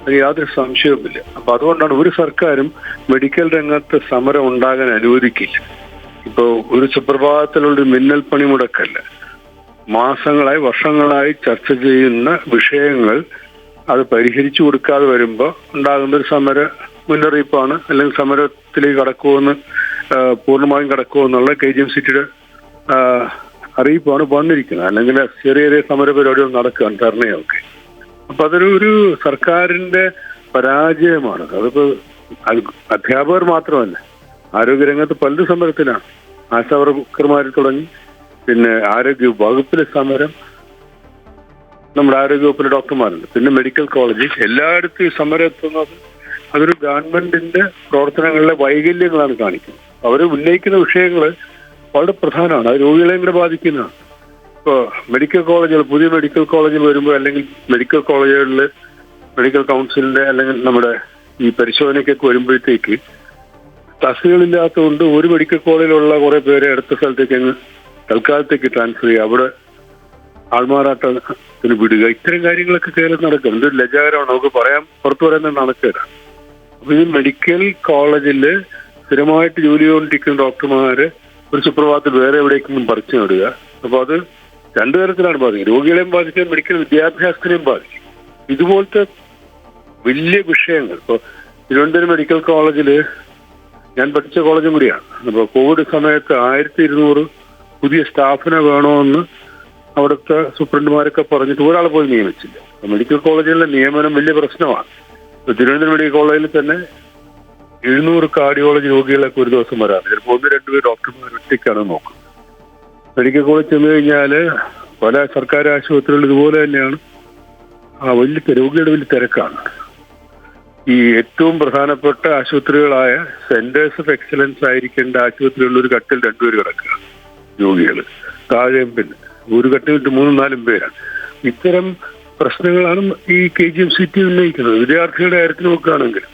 അത് യാതൊരു സംശയവുമില്ല. അപ്പൊ അതുകൊണ്ടാണ് ഒരു സർക്കാരും മെഡിക്കൽ രംഗത്ത് സമരം ഉണ്ടാകാൻ അനുവദിക്കില്ല. ഇപ്പോ ഒരു സുപ്രഭാതത്തിലുള്ള മിന്നൽ പണിമുടക്കല്ല, മാസങ്ങളായി വർഷങ്ങളായി ചർച്ച ചെയ്യുന്ന വിഷയങ്ങൾ അത് പരിഹരിച്ചു കൊടുക്കാതെ വരുമ്പോൾ ഉണ്ടാകുന്ന ഒരു സമര മുന്നറിയിപ്പാണ്. അല്ലെങ്കിൽ സമരത്തിലേക്ക് കടക്കുമെന്ന്, പൂർണ്ണമായും കടക്കുമെന്നുള്ള KGM-CTA അറിയിപ്പാണ് വന്നിരിക്കുന്നത്. അല്ലെങ്കിൽ ചെറിയ ചെറിയ സമര പരിപാടികൾ നടക്കുകയാണ്, ധർണയൊക്കെ. അപ്പൊ അതൊരു സർക്കാരിന്റെ പരാജയമാണ്. അതിപ്പോ അധ്യാപകർ മാത്രമല്ല, ആരോഗ്യരംഗത്ത് പലരും സമരത്തിലാണ്. ആശാവർക്കർമാർ തുടങ്ങി, പിന്നെ ആരോഗ്യ വകുപ്പിലെ സമരം, നമ്മുടെ ആരോഗ്യ വകുപ്പിലെ ഡോക്ടർമാരുണ്ട്, പിന്നെ മെഡിക്കൽ കോളേജ്, എല്ലായിടത്തും ഈ സമരം എത്തുന്നത് അതൊരു ഗവൺമെന്റിന്റെ പ്രവർത്തനങ്ങളിലെ വൈകല്യങ്ങളാണ് കാണിക്കുന്നത്. അവർ ഉന്നയിക്കുന്ന വിഷയങ്ങൾ വളരെ പ്രധാനമാണ്. അത് രോഗികളെയും കൂടെ ബാധിക്കുന്നതാണ്. ഇപ്പോൾ മെഡിക്കൽ കോളേജുകൾ, പുതിയ മെഡിക്കൽ കോളേജിൽ വരുമ്പോൾ, അല്ലെങ്കിൽ മെഡിക്കൽ കോളേജുകളിൽ മെഡിക്കൽ കൗൺസിലിന്റെ അല്ലെങ്കിൽ നമ്മുടെ ഈ പരിശോധനയ്ക്കൊക്കെ വരുമ്പോഴത്തേക്ക് തസ്തികകളില്ലാത്തതുകൊണ്ട് ഒരു മെഡിക്കൽ കോളേജിലുള്ള കുറെ പേരെ അടുത്ത സ്ഥലത്തേക്ക് അങ്ങ് തൽക്കാലത്തേക്ക് ട്രാൻസ്ഫർ ചെയ്യുക, അവിടെ ആൾമാറാട്ടത്തിന് വിടുക, ഇത്തരം കാര്യങ്ങളൊക്കെ കേരളത്തിൽ നടക്കും. ഇതൊരു ലജ്ജാകരമാണ്, നമുക്ക് പുറത്തു പറയുന്ന നടക്കുകയാണ്. അപ്പൊ ഈ മെഡിക്കൽ കോളേജിൽ സ്ഥിരമായിട്ട് ജോലി ചെയ്തുകൊണ്ടിരിക്കുന്ന ഡോക്ടർമാര് ഒരു സുപ്രഭാതത്തിൽ വേറെ എവിടേക്കെങ്കിലും പറിച്ചു നേടുക. അപ്പൊ അത് രണ്ടു തരത്തിലാണ് ബാധിക്കും. രോഗികളെയും ബാധിക്കും, മെഡിക്കൽ വിദ്യാഭ്യാസത്തിനെയും ബാധിക്കും. ഇതുപോലത്തെ വലിയ വിഷയങ്ങൾ ഇപ്പോൾ തിരുവനന്തപുരം മെഡിക്കൽ കോളേജിൽ, ഞാൻ പഠിച്ച കോളേജും കൂടിയാണ്. അപ്പോൾ കോവിഡ് സമയത്ത് 1200 പുതിയ സ്റ്റാഫിനെ വേണമെന്ന് അവിടുത്തെ സൂപ്രണ്ടുമാരൊക്കെ പറഞ്ഞിട്ട് ഒരാളെ പോയി നിയമിച്ചില്ല. മെഡിക്കൽ കോളേജുകളിലെ നിയമനം വലിയ പ്രശ്നമാണ്. തിരുവനന്തപുരം മെഡിക്കൽ കോളേജിൽ തന്നെ 700 കാർഡിയോളജി രോഗികളൊക്കെ ഒരു ദിവസം വരാറ്. ചിലപ്പോൾ 1-2 പേര് ഡോക്ടർമാർ ഒറ്റയ്ക്കാണ് നോക്കുന്നത്. മെഡിക്കൽ കോളേജ് ചെന്ന് കഴിഞ്ഞാൽ പല സർക്കാർ ആശുപത്രികളിൽ ഇതുപോലെ തന്നെയാണ്. വലിയ രോഗികളുടെ വലിയ തിരക്കാണ്. ഈ ഏറ്റവും പ്രധാനപ്പെട്ട ആശുപത്രികളായ സെന്റേഴ്സ് ഓഫ് എക്സലൻസ് ആയിരിക്കേണ്ട ആശുപത്രികളിൽ ഒരു കട്ടിൽ 2 പേര് കിടക്കുക രോഗികൾ, താഴെയും പിന്നെ ഒരു കട്ടിൽ 3-4 പേരാണ്. ഇത്തരം പ്രശ്നങ്ങളാണ് ഈ KGMCT ഉന്നയിക്കുന്നത്. വിദ്യാർത്ഥികളുടെ കാര്യത്തിൽ നോക്കുകയാണെങ്കിൽ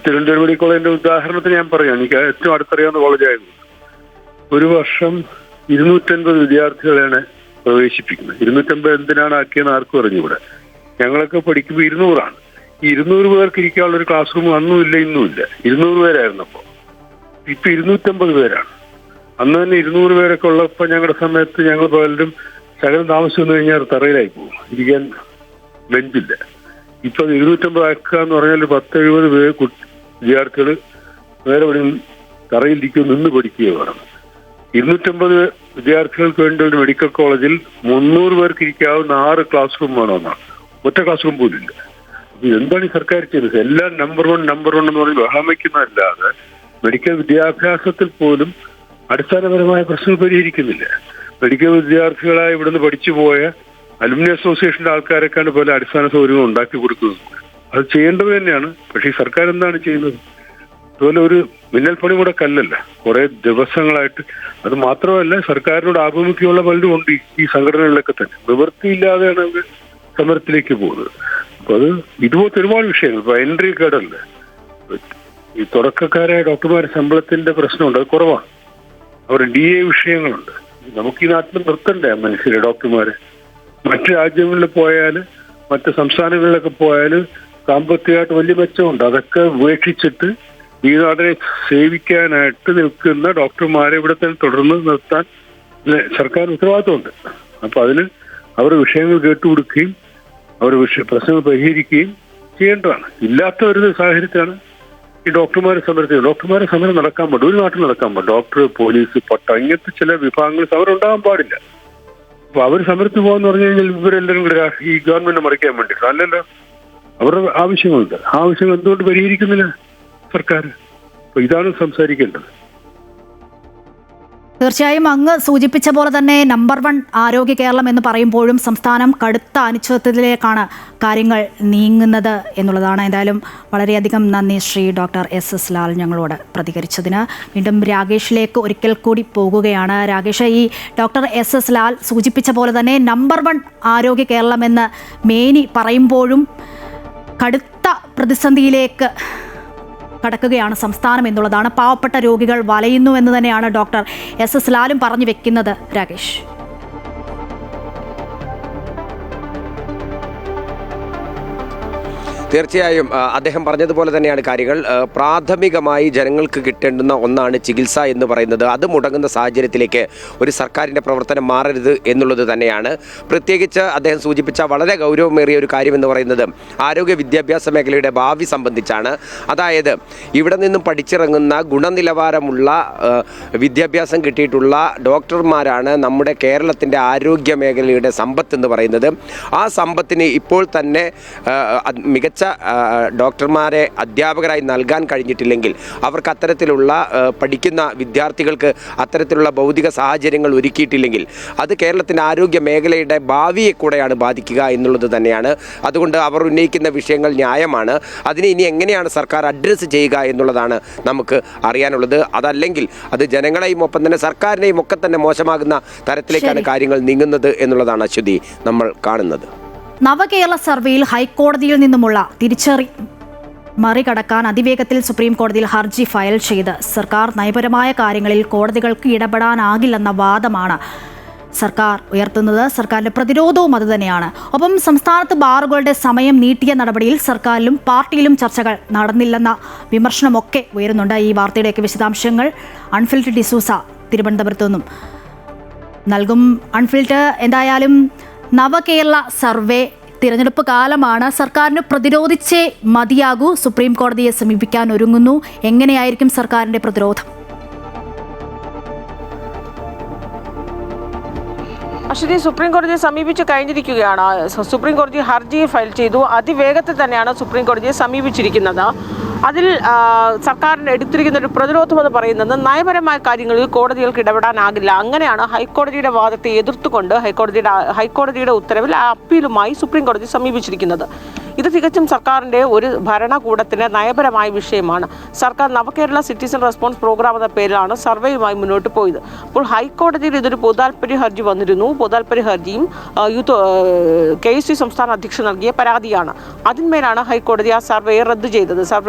തിരുവനന്തപുരം മെഡിക്കൽ കോളേജിന്റെ ഉദാഹരണത്തിന് ഞാൻ പറയാം. എനിക്ക് ഏറ്റവും അടുത്തറിയാവുന്ന കോളേജായിരുന്നു. ഒരു വർഷം 250 വിദ്യാർത്ഥികളെയാണ് പ്രവേശിപ്പിക്കുന്നത്. 250 എന്തിനാണ് ആക്കിയെന്ന് ആർക്കും അറിഞ്ഞുകൂടെ. ഞങ്ങളൊക്കെ പഠിക്കുമ്പോൾ 200 ഈ 200 പേർക്ക് ഇരിക്കാനുള്ള ഒരു ക്ലാസ് റൂം അന്നും ഇല്ല, ഇന്നും ഇല്ല. 200 പേരായിരുന്നപ്പോൾ. ഇപ്പൊ 250 പേരാണ്. അന്ന് തന്നെ 200 പേരൊക്കെ ഉള്ളപ്പോൾ ഞങ്ങളുടെ സമയത്ത് ഞങ്ങൾ പലരും ശകലം താമസം വന്നു കഴിഞ്ഞാൽ തറയിലായി പോകും, ഇരിക്കാൻ ബെഞ്ചില്ല. ഇപ്പൊ 250 ആക്കുക എന്ന് പറഞ്ഞാൽ 10-70 പേര് വിദ്യാർത്ഥികൾ വേറെ എവിടെയും തറയിലിരിക്കുക, നിന്ന് പഠിക്കുക വേണം. 250 വിദ്യാർത്ഥികൾക്ക് വേണ്ടി ഒരു മെഡിക്കൽ കോളേജിൽ 300 പേർക്ക് ഇരിക്കാവുന്ന 6 ക്ലാസ് റൂം വേണമെന്നാണ്. ഒറ്റ ക്ലാസ് റൂം പോലും ഇല്ല. എന്താണ് ഈ സർക്കാർ ചെയ്തത്? എല്ലാം നമ്പർ വൺ എന്ന് പറഞ്ഞ് ബഹളം വയ്ക്കുന്നതല്ലാതെ മെഡിക്കൽ വിദ്യാഭ്യാസത്തിൽ പോലും അടിസ്ഥാനപരമായ പ്രശ്നങ്ങൾ പരിഹരിക്കുന്നില്ല. മെഡിക്കൽ വിദ്യാർത്ഥികളായി ഇവിടുന്ന് പഠിച്ചു പോയ അലുമിനി അസോസിയേഷന്റെ ആൾക്കാരൊക്കെയാണ് പല അടിസ്ഥാന സൗകര്യങ്ങൾ ഉണ്ടാക്കി കൊടുക്കുന്നത്. അത് ചെയ്യേണ്ടത് തന്നെയാണ്. പക്ഷേ ഈ സർക്കാർ എന്താണ് ചെയ്യുന്നത്? അതുപോലെ ഒരു മിന്നൽ പണി കൂടെ കല്ലല്ല, കുറെ ദിവസങ്ങളായിട്ട്. അത് മാത്രമല്ല, സർക്കാരിനോട് ആഭിമുഖ്യമുള്ള പലരും ഉണ്ട് ഈ സംഘടനകളിലൊക്കെ തന്നെ. നിവൃത്തിയില്ലാതെയാണ് അവർ സമരത്തിലേക്ക് പോകുന്നത്. അപ്പൊ അത് ഇതുപോലത്തെ ഒരുപാട് വിഷയങ്ങൾ. ഇപ്പൊ എൻട്രി കേടല്ല, ഈ തുടക്കക്കാരായ ഡോക്ടർമാരുടെ ശമ്പളത്തിന്റെ പ്രശ്നമുണ്ട്, അത് കുറവാണ്. അവരുടെ DA വിഷയങ്ങളുണ്ട്. നമുക്ക് ഈ നാട്ടിൽ നിർത്തണ്ടേ മനുഷ്യരെ, ഡോക്ടർമാരെ? മറ്റു രാജ്യങ്ങളിൽ പോയാൽ, മറ്റ് സംസ്ഥാനങ്ങളിലൊക്കെ പോയാൽ സാമ്പത്തികമായിട്ട് വലിയ മെച്ചമുണ്ട്. അതൊക്കെ ഉപേക്ഷിച്ചിട്ട് ഈ നാടിനെ സേവിക്കാനായിട്ട് നിൽക്കുന്ന ഡോക്ടർമാരെ ഇവിടെ തന്നെ തുടർന്ന് നിർത്താൻ സർക്കാർ ഉത്തരവാദിത്തമുണ്ട്. അപ്പൊ അതിന് അവരുടെ വിഷയങ്ങൾ കേട്ടുകൊടുക്കുകയും അവരുടെ പ്രശ്നങ്ങൾ പരിഹരിക്കുകയും ചെയ്യേണ്ടതാണ്. ഇല്ലാത്ത ഒരു സാഹചര്യത്തിലാണ് ഈ ഡോക്ടർമാരെ സമരം നടക്കാൻ പാടില്ല. ഒരു നാട്ടിൽ നടക്കാൻ പാടില്ല. ഡോക്ടർ, പോലീസ്, പട്ടം, ഇങ്ങനത്തെ ചില വിഭാഗങ്ങൾ സമരം ഉണ്ടാകാൻ പാടില്ല. അപ്പൊ അവർ സമരത്തിന് പോകാന്ന് പറഞ്ഞു കഴിഞ്ഞാൽ ഇവരെല്ലാവരും കൂടെ ഈ ഗവൺമെന്റിനെ മറിക്കാൻ വേണ്ടിയിട്ട് അല്ലല്ലോ. അവരുടെ ആവശ്യങ്ങളുണ്ട്. ആവശ്യങ്ങൾ എന്തുകൊണ്ട് പരിഹരിക്കുന്നില്ല സർക്കാർ? അപ്പൊ ഇതാണ് സംസാരിക്കേണ്ടത്. തീർച്ചയായും അങ്ങ് സൂചിപ്പിച്ച പോലെ തന്നെ നമ്പർ 1 ആരോഗ്യ കേരളം എന്ന് പറയുമ്പോഴും സംസ്ഥാനം കടുത്ത അനിശ്ചിതത്വത്തിലേക്കാണ് കാര്യങ്ങൾ നീങ്ങുന്നത് എന്നുള്ളതാണ്. എന്തായാലും വളരെയധികം നന്ദി ശ്രീ ഡോക്ടർ SS ലാൽ ഞങ്ങളോട് പ്രതികരിച്ചതിന്. വീണ്ടും രാകേഷിലേക്ക് ഒരിക്കൽ കൂടി പോകുകയാണ്. രാകേഷ്, ഈ ഡോക്ടർ SS ലാൽ സൂചിപ്പിച്ച പോലെ തന്നെ നമ്പർ 1 ആരോഗ്യ കേരളം എന്ന് മേനി പറയുമ്പോഴും കടുത്ത പ്രതിസന്ധിയിലേക്ക് കടക്കുകയാണ് സംസ്ഥാനം എന്നുള്ളതാണ്. പാവപ്പെട്ട രോഗികൾ വലയുന്നു എന്ന് തന്നെയാണ് ഡോക്ടർ SS ലാലും പറഞ്ഞു വെക്കുന്നത്. രാകേഷ്, തീർച്ചയായും അദ്ദേഹം പറഞ്ഞതുപോലെ തന്നെയാണ് കാര്യങ്ങൾ. പ്രാഥമികമായി ജനങ്ങൾക്ക് കിട്ടേണ്ടുന്ന ഒന്നാണ് ചികിത്സ എന്ന് പറയുന്നത്. അത് മുടങ്ങുന്ന സാഹചര്യത്തിലേക്ക് ഒരു സർക്കാരിൻ്റെ പ്രവർത്തനം മാറരുത് എന്നുള്ളത് തന്നെയാണ്. പ്രത്യേകിച്ച് അദ്ദേഹം സൂചിപ്പിച്ച വളരെ ഗൗരവമേറിയ ഒരു കാര്യം എന്ന് പറയുന്നത് ആരോഗ്യ വിദ്യാഭ്യാസ മേഖലയുടെ ഭാവി സംബന്ധിച്ചാണ്. അതായത് ഇവിടെ നിന്നും പഠിച്ചിറങ്ങുന്ന ഗുണനിലവാരമുള്ള വിദ്യാഭ്യാസം കിട്ടിയിട്ടുള്ള ഡോക്ടർമാരാണ് നമ്മുടെ കേരളത്തിൻ്റെ ആരോഗ്യ മേഖലയുടെ സമ്പത്ത് എന്ന് പറയുന്നത്. ആ സമ്പത്തിന് ഇപ്പോൾ തന്നെ മികച്ച ഡോക്ടർമാരെ അധ്യാപകരായി നൽകാൻ കഴിഞ്ഞിട്ടില്ലെങ്കിൽ, അവർക്ക് അത്തരത്തിലുള്ള പഠിക്കുന്ന വിദ്യാർത്ഥികൾക്ക് അത്തരത്തിലുള്ള ഭൗതിക സാഹചര്യങ്ങൾ ഒരുക്കിയിട്ടില്ലെങ്കിൽ അത് കേരളത്തിൻ്റെ ആരോഗ്യ മേഖലയുടെ ഭാവിയെ കൂടെയാണ് ബാധിക്കുക എന്നുള്ളത് തന്നെയാണ്. അതുകൊണ്ട് അവർ ഉന്നയിക്കുന്ന വിഷയങ്ങൾ ന്യായമാണ്. അതിനെ ഇനി എങ്ങനെയാണ് സർക്കാർ അഡ്രസ്സ് ചെയ്യുക എന്നുള്ളതാണ് നമുക്ക് അറിയാനുള്ളത്. അതല്ലെങ്കിൽ അത് ജനങ്ങളെയും ഒപ്പം തന്നെ സർക്കാരിനെയും ഒക്കെ തന്നെ മോശമാകുന്ന തരത്തിലേക്കാണ് കാര്യങ്ങൾ നീങ്ങുന്നത് എന്നുള്ളതാണ് അശ്വതി നമ്മൾ കാണുന്നത്. നവകേരള സർവേയിൽ ഹൈക്കോടതിയിൽ നിന്നുമുള്ള തിരിച്ചറി മറികടക്കാൻ അതിവേഗത്തിൽ സുപ്രീം കോടതിയിൽ ഹർജി ഫയൽ ചെയ്ത് സർക്കാർ നയപരമായ കാര്യങ്ങളിൽ കോടതികൾക്ക് ഇടപെടാനാകില്ലെന്ന വാദമാണ് സർക്കാർ ഉയർത്തുന്നത്. സർക്കാരിന്റെ പ്രതിരോധവും അതുതന്നെയാണ്. ഒപ്പം സംസ്ഥാനത്ത് ബാറുകളുടെ സമയം നീട്ടിയ നടപടിയിൽ സർക്കാരിലും പാർട്ടിയിലും ചർച്ചകൾ നടന്നില്ലെന്ന വിമർശനമൊക്കെ ഉയരുന്നുണ്ട്. ഈ വാർത്തയുടെയൊക്കെ വിശദാംശങ്ങൾ അൺഫിൽറ്റഡ് ഡിസൂസ തിരുവനന്തപുരത്തു നിന്നും നൽകും. അൺഫിൽറ്റഡ്, എന്തായാലും നവകേരള സർവേ തിരഞ്ഞെടുപ്പ് കാലമാണ്. സർക്കാരിന് പ്രതിരോധിച്ചേ മതിയാകൂ. സുപ്രീം കോടതിയെ സമീപിക്കാൻ ഒരുങ്ങുന്നു. എങ്ങനെയായിരിക്കും സർക്കാരിന്റെ പ്രതിരോധം? അശ്വതി, സുപ്രീം കോടതിയെ സമീപിച്ച് കഴിഞ്ഞിരിക്കുകയാണ്. സുപ്രീം കോടതി ഹർജി ഫയൽ ചെയ്തു. അതിവേഗത്തിൽ തന്നെയാണ് സുപ്രീം കോടതിയെ സമീപിച്ചിരിക്കുന്നത്. അതിൽ സർക്കാരിന് എടുത്തിരിക്കുന്ന ഒരു പ്രതിരോധം എന്ന് പറയുന്നത് നയപരമായ കാര്യങ്ങളിൽ കോടതികൾക്ക് ഇടപെടാനാകില്ല. അങ്ങനെയാണ് ഹൈക്കോടതിയുടെ വാദത്തെ എതിർത്തുകൊണ്ട് ഹൈക്കോടതിയുടെ ഉത്തരവിൽ ആ അപ്പീലുമായി സുപ്രീം കോടതി സമീപിച്ചിരിക്കുന്നത്. ഇത് തികച്ചും സർക്കാരിൻ്റെ ഒരു ഭരണകൂടത്തിൻ്റെ നയപരമായ വിഷയമാണ്. സർക്കാർ നവകേരള സിറ്റിസൺ റെസ്പോൺസ് പ്രോഗ്രാം എന്ന പേരിലാണ് സർവേയുമായി മുന്നോട്ട് പോയത്. അപ്പോൾ ഹൈക്കോടതിയിൽ ഇതൊരു പൊതുതാൽപര്യ ഹർജി വന്നിരുന്നു. പൊതുതാൽപര്യ ഹർജിയും KSU സംസ്ഥാന അധ്യക്ഷൻ നൽകിയ പരാതിയാണ്. അതിന്മേലാണ് ഹൈക്കോടതി ആ സർവേ റദ്ദ് ചെയ്തത്,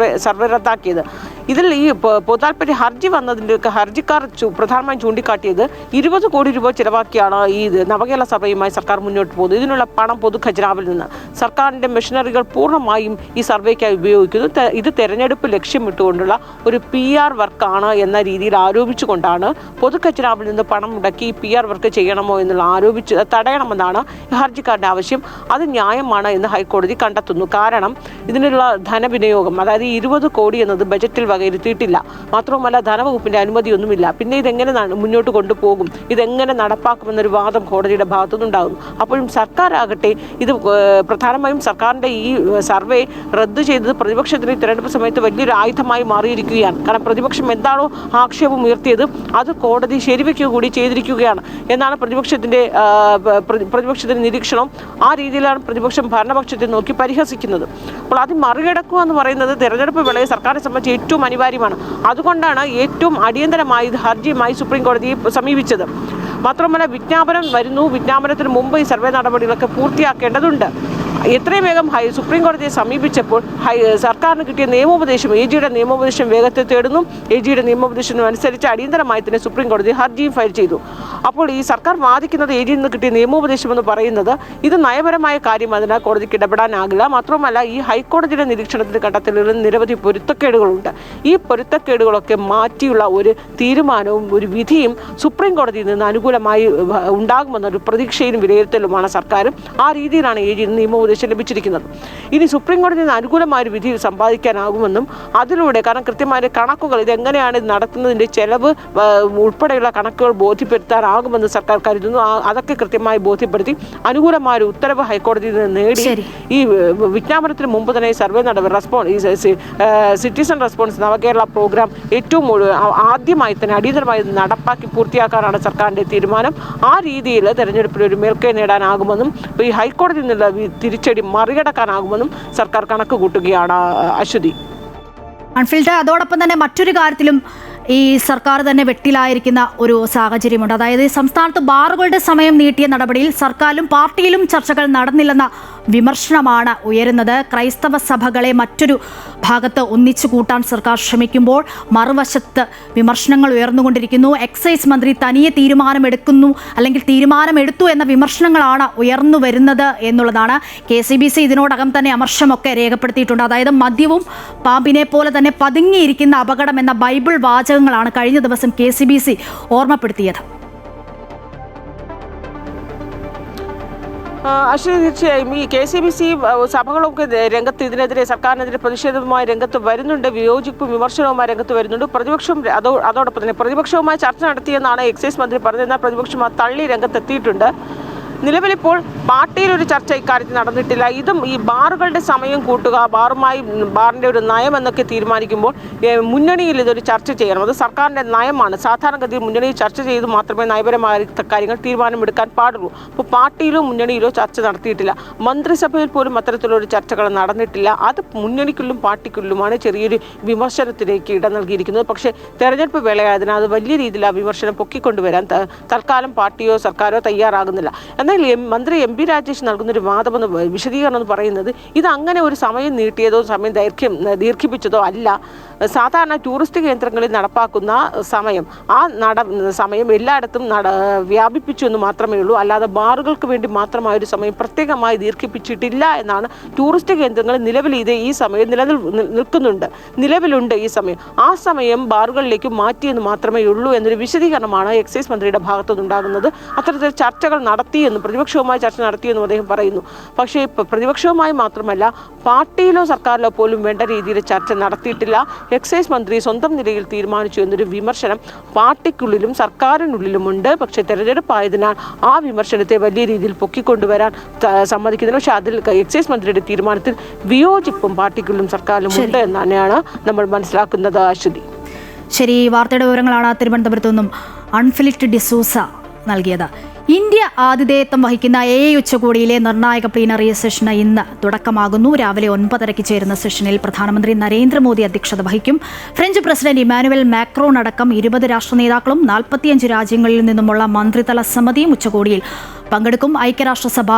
സർവേ റദ്ദാക്കിയത്. ഇതിൽ ഈ പൊതുതാൽപര്യ ഹർജി വന്നതിൻ്റെയൊക്കെ ഹർജിക്കാർ പ്രധാനമായും ചൂണ്ടിക്കാട്ടിയത് 20 കോടി രൂപ ചിലവാക്കിയാണ് ഈ നവകേരള സർവേയുമായി സർക്കാർ മുന്നോട്ട് പോകുന്നത്. ഇതിനുള്ള പണം പൊതുഖജനാവിൽ നിന്ന് സർക്കാരിൻ്റെ മെഷീനറികൾ പൂർണ്ണമായും ഈ സർവേക്കായി ഉപയോഗിക്കുന്നു. ഇത് തെരഞ്ഞെടുപ്പ് ലക്ഷ്യമിട്ടുകൊണ്ടുള്ള ഒരു PR വർക്കാണ് എന്ന രീതിയിൽ ആരോപിച്ചുകൊണ്ടാണ് പൊതുഖജനാവിൽ നിന്ന് പണം മുടക്കി ഈ PR വർക്ക് ചെയ്യണമോ എന്നുള്ള ആരോപിച്ച് തടയണമെന്നാണ് ഹർജിക്കാരുടെ ആവശ്യം. അത് ന്യായമാണ് എന്ന് ഹൈക്കോടതി കണ്ടെത്തുന്നു. കാരണം ഇതിനുള്ള ധനവിനിയോഗം, അതായത് 20 കോടി എന്നത് ബജറ്റിൽ വകയിരുത്തിയിട്ടില്ല. മാത്രവുമല്ല ധനവകുപ്പിൻ്റെ അനുമതിയൊന്നുമില്ല. പിന്നെ ഇതെങ്ങനെ മുന്നോട്ട് കൊണ്ടുപോകും, ഇതെങ്ങനെ നടപ്പാക്കുമെന്നൊരു വാദം കോടതിയുടെ ഭാഗത്തുനിന്നുണ്ടാകുന്നു. അപ്പോഴും സർക്കാരാകട്ടെ ഇത് പ്രധാനമായും സർക്കാരിൻ്റെ ഈ സർവേ റദ്ദ് ചെയ്തത് പ്രതിപക്ഷത്തിന് തിരഞ്ഞെടുപ്പ് സമയത്ത് വലിയൊരു ആയുധമായി മാറിയിരിക്കുകയാണ്. കാരണം പ്രതിപക്ഷം എന്താണോ ആക്ഷേപം ഉയർത്തിയത് അത് കോടതി ശരിവെക്കുക കൂടി ചെയ്തിരിക്കുകയാണ് എന്നാണ് പ്രതിപക്ഷത്തിൻ്റെ നിരീക്ഷണം. ആ രീതിയിലാണ് പ്രതിപക്ഷം ഭരണപക്ഷത്തെ നോക്കി പരിഹസിക്കുന്നത്. അപ്പോൾ അത് മറികടക്കുക എന്ന് പറയുന്നത് തെരഞ്ഞെടുപ്പ് വേളയിൽ സർക്കാരിനെ സംബന്ധിച്ച് ഏറ്റവും അനിവാര്യമാണ്. അതുകൊണ്ടാണ് ഏറ്റവും അടിയന്തരമായി ഇത് ഹർജിയുമായി സുപ്രീം കോടതിയെ സമീപിച്ചത്. മാത്രമല്ല വിജ്ഞാപനം വരുന്നു, വിജ്ഞാപനത്തിന് മുമ്പ് ഈ സർവേ നടപടികളൊക്കെ പൂർത്തിയാക്കേണ്ടതുണ്ട്. എത്രയും വേഗം സുപ്രീം കോടതിയെ സമീപിച്ചപ്പോൾ സർക്കാരിന് കിട്ടിയ നിയമോപദേശം, AGയുടെ നിയമോപദേശം വേഗത്തിൽ തേടുന്നു. AGയുടെ നിയമോപദേശം അനുസരിച്ച് അടിയന്തരമായി തന്നെ സുപ്രീം കോടതി ഹർജിയും ഫയൽ ചെയ്തു. അപ്പോൾ ഈ സർക്കാർ വാദിക്കുന്നത് AGയിൽ നിന്ന് കിട്ടിയ നിയമോപദേശം എന്ന് പറയുന്നത് ഇത് നയപരമായ കാര്യം, അതിനാൽ കോടതിക്ക് ഇടപെടാനാകില്ല. മാത്രമല്ല ഈ ഹൈക്കോടതിയുടെ നിരീക്ഷണത്തിന് കണ്ടെത്തലുകളിൽ നിരവധി പൊരുത്തക്കേടുകളുണ്ട്. ഈ പൊരുത്തക്കേടുകളൊക്കെ മാറ്റിയുള്ള ഒരു തീരുമാനവും ഒരു വിധിയും സുപ്രീം കോടതിയിൽ നിന്ന് അനുകൂലമായി ഉണ്ടാകുമെന്നൊരു പ്രതീക്ഷയിലും വിലയിരുത്തലുമാണ് സർക്കാരും. ആ രീതിയിലാണ് AGയിൽ നിയമോപദേശം ലഭിച്ചിരിക്കുന്നത്. ഇനി സുപ്രീം കോടതിയിൽ നിന്ന് അനുകൂലമായ ഒരു വിധി സമ്പാദിക്കാനാകുമെന്നും അതിലൂടെ, കാരണം കൃത്യമായ കണക്കുകൾ ഇതെങ്ങനെയാണ് ഇത് നടത്തുന്നതിൻ്റെ ചെലവ് ഉൾപ്പെടെയുള്ള കണക്കുകൾ ബോധ്യപ്പെടുത്താനാകുമെന്ന് സർക്കാർ കരുതുന്നു. അതൊക്കെ കൃത്യമായി ബോധ്യപ്പെടുത്തി അനുകൂലമായ ഒരു ഉത്തരവ് ഹൈക്കോടതിയിൽ നിന്ന് നേടി ഈ വിജ്ഞാപനത്തിന് മുമ്പ് തന്നെ സർവേ സിറ്റിസൺ റെസ്പോൺസ് നവകേരള പ്രോഗ്രാം ഏറ്റവും ആദ്യമായി തന്നെ അടിയന്തരമായി നടപ്പാക്കി പൂർത്തിയാക്കാനാണ് സർക്കാരിൻ്റെ തീരുമാനം. ആ രീതിയിൽ തെരഞ്ഞെടുപ്പിൽ ഒരു മേൽക്കൈ നേടാനാകുമെന്നും ഈ ഹൈക്കോടതിയിൽ നിന്നുള്ള തിരിച്ചടി മറികടക്കാനാകുമെന്നും സർക്കാർ കണക്ക് കൂട്ടുകയാണ്. അശ്വതി. അൺഫിൽഡ്, അതോടൊപ്പം തന്നെ മറ്റൊരു കാര്യത്തിലും ഈ സർക്കാർ തന്നെ വെട്ടിലായിരിക്കുന്ന ഒരു സാഹചര്യമുണ്ട്. അതായത് സംസ്ഥാനത്ത് ബാറുകളുടെ സമയം നീട്ടിയ നടപടിയിൽ സർക്കാരിലും പാർട്ടിയിലും ചർച്ചകൾ നടന്നില്ലെന്ന വിമർശനമാണ് ഉയരുന്നത്. ക്രൈസ്തവ സഭകളെ മറ്റൊരു ഭാഗത്ത് ഒന്നിച്ചു കൂട്ടാൻ സർക്കാർ ശ്രമിക്കുമ്പോൾ മറുവശത്ത് വിമർശനങ്ങൾ ഉയർന്നുകൊണ്ടിരിക്കുന്നു. എക്സൈസ് മന്ത്രി തനിയെ തീരുമാനമെടുക്കുന്നു അല്ലെങ്കിൽ തീരുമാനമെടുത്തു എന്ന വിമർശനങ്ങളാണ് ഉയർന്നു വരുന്നത് എന്നുള്ളതാണ്. KCBC ഇതിനോടകം തന്നെ അമർഷമൊക്കെ രേഖപ്പെടുത്തിയിട്ടുണ്ട്. അതായത് മദ്യവും പാമ്പിനെ പോലെ തന്നെ പതുങ്ങിയിരിക്കുന്ന അപകടം എന്ന ബൈബിൾ വാചകങ്ങളാണ് കഴിഞ്ഞ ദിവസം KCBC ഓർമ്മപ്പെടുത്തിയത്. അശ്വതി, തീർച്ചയായും ഈ KCBC സഭകളൊക്കെ രംഗത്ത് ഇതിനെതിരെ സർക്കാരിനെതിരെ പ്രതിഷേധവുമായി രംഗത്ത് വരുന്നുണ്ട്, വിയോജിപ്പും വിമർശനവുമായി രംഗത്ത് വരുന്നുണ്ട്. പ്രതിപക്ഷം അതോടൊപ്പം തന്നെ പ്രതിപക്ഷവുമായി ചർച്ച നടത്തിയെന്നാണ് എക്സൈസ് മന്ത്രി പറഞ്ഞത്. എന്നാൽ പ്രതിപക്ഷം തള്ളി രംഗത്തെത്തിയിട്ടുണ്ട്. നിലവിലിപ്പോൾ പാർട്ടിയിലൊരു ചർച്ച ഇക്കാര്യത്തിൽ നടന്നിട്ടില്ല. ഇതും ഈ ബാറുകളുടെ സമയം കൂട്ടുക, ബാറിൻ്റെ ഒരു നയം എന്നൊക്കെ തീരുമാനിക്കുമ്പോൾ മുന്നണിയിൽ ഇതൊരു ചർച്ച ചെയ്യണം. അത് സർക്കാരിൻ്റെ നയമാണ്. സാധാരണഗതിയിൽ മുന്നണിയിൽ ചർച്ച ചെയ്ത് മാത്രമേ നയപരമായ കാര്യങ്ങൾ തീരുമാനമെടുക്കാൻ പാടുള്ളൂ. അപ്പോൾ പാർട്ടിയിലോ മുന്നണിയിലോ ചർച്ച നടത്തിയിട്ടില്ല. മന്ത്രിസഭയിൽ പോലും അത്തരത്തിലൊരു ചർച്ചകൾ നടന്നിട്ടില്ല. അത് മുന്നണിക്കുള്ളിലും പാർട്ടിക്കുള്ളിലുമാണ് ചെറിയൊരു വിമർശനത്തിലേക്ക് ഇട നൽകിയിരിക്കുന്നത്. പക്ഷേ തെരഞ്ഞെടുപ്പ് വേളയായതിനാൽ അത് വലിയ രീതിയിൽ ആ വിമർശനം പൊക്കിക്കൊണ്ടുവരാൻ തൽക്കാലം പാർട്ടിയോ സർക്കാരോ തയ്യാറാകുന്നില്ല. എന്നാൽ മന്ത്രി MP രാജേഷ് നൽകുന്നൊരു വാദമെന്ന് വിശദീകരണം എന്ന് പറയുന്നത് ഇത് അങ്ങനെ ഒരു സമയം നീട്ടിയതോ സമയം ദീർഘിപ്പിച്ചതോ അല്ല. സാധാരണ ടൂറിസ്റ്റ് കേന്ദ്രങ്ങളിൽ നടപ്പാക്കുന്ന സമയം സമയം എല്ലായിടത്തും വ്യാപിപ്പിച്ചു എന്ന് മാത്രമേ ഉള്ളൂ. അല്ലാതെ ബാറുകൾക്ക് വേണ്ടി മാത്രമായൊരു സമയം പ്രത്യേകമായി ദീർഘിപ്പിച്ചിട്ടില്ല എന്നാണ്. ടൂറിസ്റ്റ് കേന്ദ്രങ്ങളിൽ നിലവിൽ ഈ സമയം നിലവിലുണ്ട് ഈ സമയം. ആ സമയം ബാറുകളിലേക്ക് മാറ്റിയെന്ന് മാത്രമേ ഉള്ളൂ എന്നൊരു വിശദീകരണമാണ് എക്സൈസ് മന്ത്രിയുടെ ഭാഗത്തുനിന്നുണ്ടാകുന്നത്. അത്തരത്തിൽ ചർച്ചകൾ നടത്തിയെന്നും പ്രതിപക്ഷവുമായി ചർച്ച നടത്തിയെന്നും അദ്ദേഹം പറയുന്നു. പക്ഷേ പ്രതിപക്ഷവുമായി മാത്രമല്ല പാർട്ടിയിലോ സർക്കാരിലോ പോലും വേണ്ട രീതിയിൽ ചർച്ച നടത്തിയിട്ടില്ല. എക്സൈസ് മന്ത്രി സ്വന്തം നിലയിൽ തീരുമാനിച്ചു എന്നൊരു വിമർശനം പാർട്ടിക്കുള്ളിലും സർക്കാരിനുള്ളിലുമുണ്ട്. പക്ഷേ തെരഞ്ഞെടുപ്പായതിനാൽ ആ വിമർശനത്തെ വലിയ രീതിയിൽ പൊക്കിക്കൊണ്ടുവരാൻ സമ്മതിക്കുന്നില്ല. പക്ഷേ അതിൽ എക്സൈസ് മന്ത്രിയുടെ തീരുമാനത്തിൽ വിയോജിപ്പും പാർട്ടിക്കുള്ളിലും സർക്കാരിലും ഉണ്ട് എന്ന് തന്നെയാണ് നമ്മൾ മനസ്സിലാക്കുന്നത്. അശ്വതി. ശരി, വാർത്തയുടെ വിവരങ്ങളാണ് തിരുവനന്തപുരത്തു നിന്നും അൺഫിലിറ്റ് ഡിസൂസ നൽകിയത്. ഇന്ത്യ ആതിഥേയത്വം വഹിക്കുന്ന ഉച്ചകോടിയിലെ നിർണായക പ്ലീനറി സെഷന് ഇന്ന് തുടക്കമാകുന്നു. രാവിലെ 9:30 ചേരുന്ന സെഷനിൽ പ്രധാനമന്ത്രി നരേന്ദ്രമോദി അധ്യക്ഷത വഹിക്കും. ഫ്രഞ്ച് പ്രസിഡന്റ് ഇമാനുവൽ മാക്രോൺ അടക്കം 20 രാഷ്ട്ര നേതാക്കളും 45 രാജ്യങ്ങളിൽ നിന്നുമുള്ള മന്ത്രിതല സമിതിയും ഉച്ചകോടിയിൽ പങ്കെടുക്കും. ഐക്യരാഷ്ട്രസഭ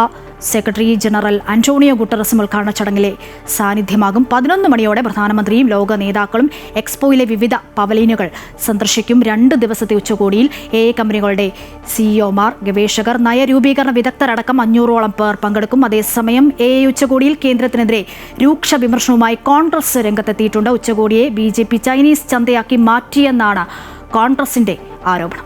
സെക്രട്ടറി ജനറൽ അന്റോണിയോ ഗുട്ടറസും ഉദ്ഘാടന ചടങ്ങിലെ സാന്നിധ്യമാകും. 11 മണിയോടെ പ്രധാനമന്ത്രിയും ലോക നേതാക്കളും എക്സ്പോയിലെ വിവിധ പവലിയനുകൾ സന്ദർശിക്കും. 2 ദിവസത്തെ ഉച്ചകോടിയിൽ കമ്പനികളുടെ സിഇഒമാർ, ഗവേഷകർ, നയരൂപീകരണ വിദഗ്ധരടക്കം 500ഓളം പേർ പങ്കെടുക്കും. അതേസമയം ഉച്ചകോടിയിൽ കേന്ദ്രത്തിനെതിരെ രൂക്ഷ വിമർശനവുമായി കോൺഗ്രസ് രംഗത്തെത്തിയിട്ടുണ്ട്. ഉച്ചകോടിയെ BJP ചൈനീസ് ചന്തയാക്കി മാറ്റിയെന്നാണ് കോൺഗ്രസിന്റെ ആരോപണം.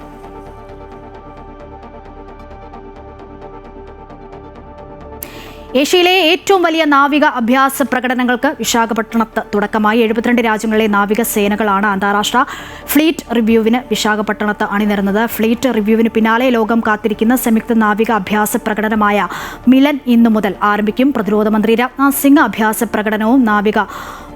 ഏഷ്യയിലെ ഏറ്റവും വലിയ നാവിക അഭ്യാസ പ്രകടനങ്ങൾക്ക് വിശാഖപട്ടണത്ത് തുടക്കമായി. 72 രാജ്യങ്ങളിലെ നാവികസേനകളാണ് അന്താരാഷ്ട്ര ഫ്ലീറ്റ് റിവ്യൂവിന് വിശാഖപട്ടണത്ത് അണിനിരന്നത്. ഫ്ലീറ്റ് റിവ്യൂവിന് പിന്നാലെ ലോകം കാത്തിരിക്കുന്ന സംയുക്ത നാവിക അഭ്യാസ പ്രകടനമായ മിലൻ ഇന്നു മുതൽ ആരംഭിക്കും. പ്രതിരോധ മന്ത്രി രാജ്നാഥ് സിംഗ് അഭ്യാസ പ്രകടനവും നാവിക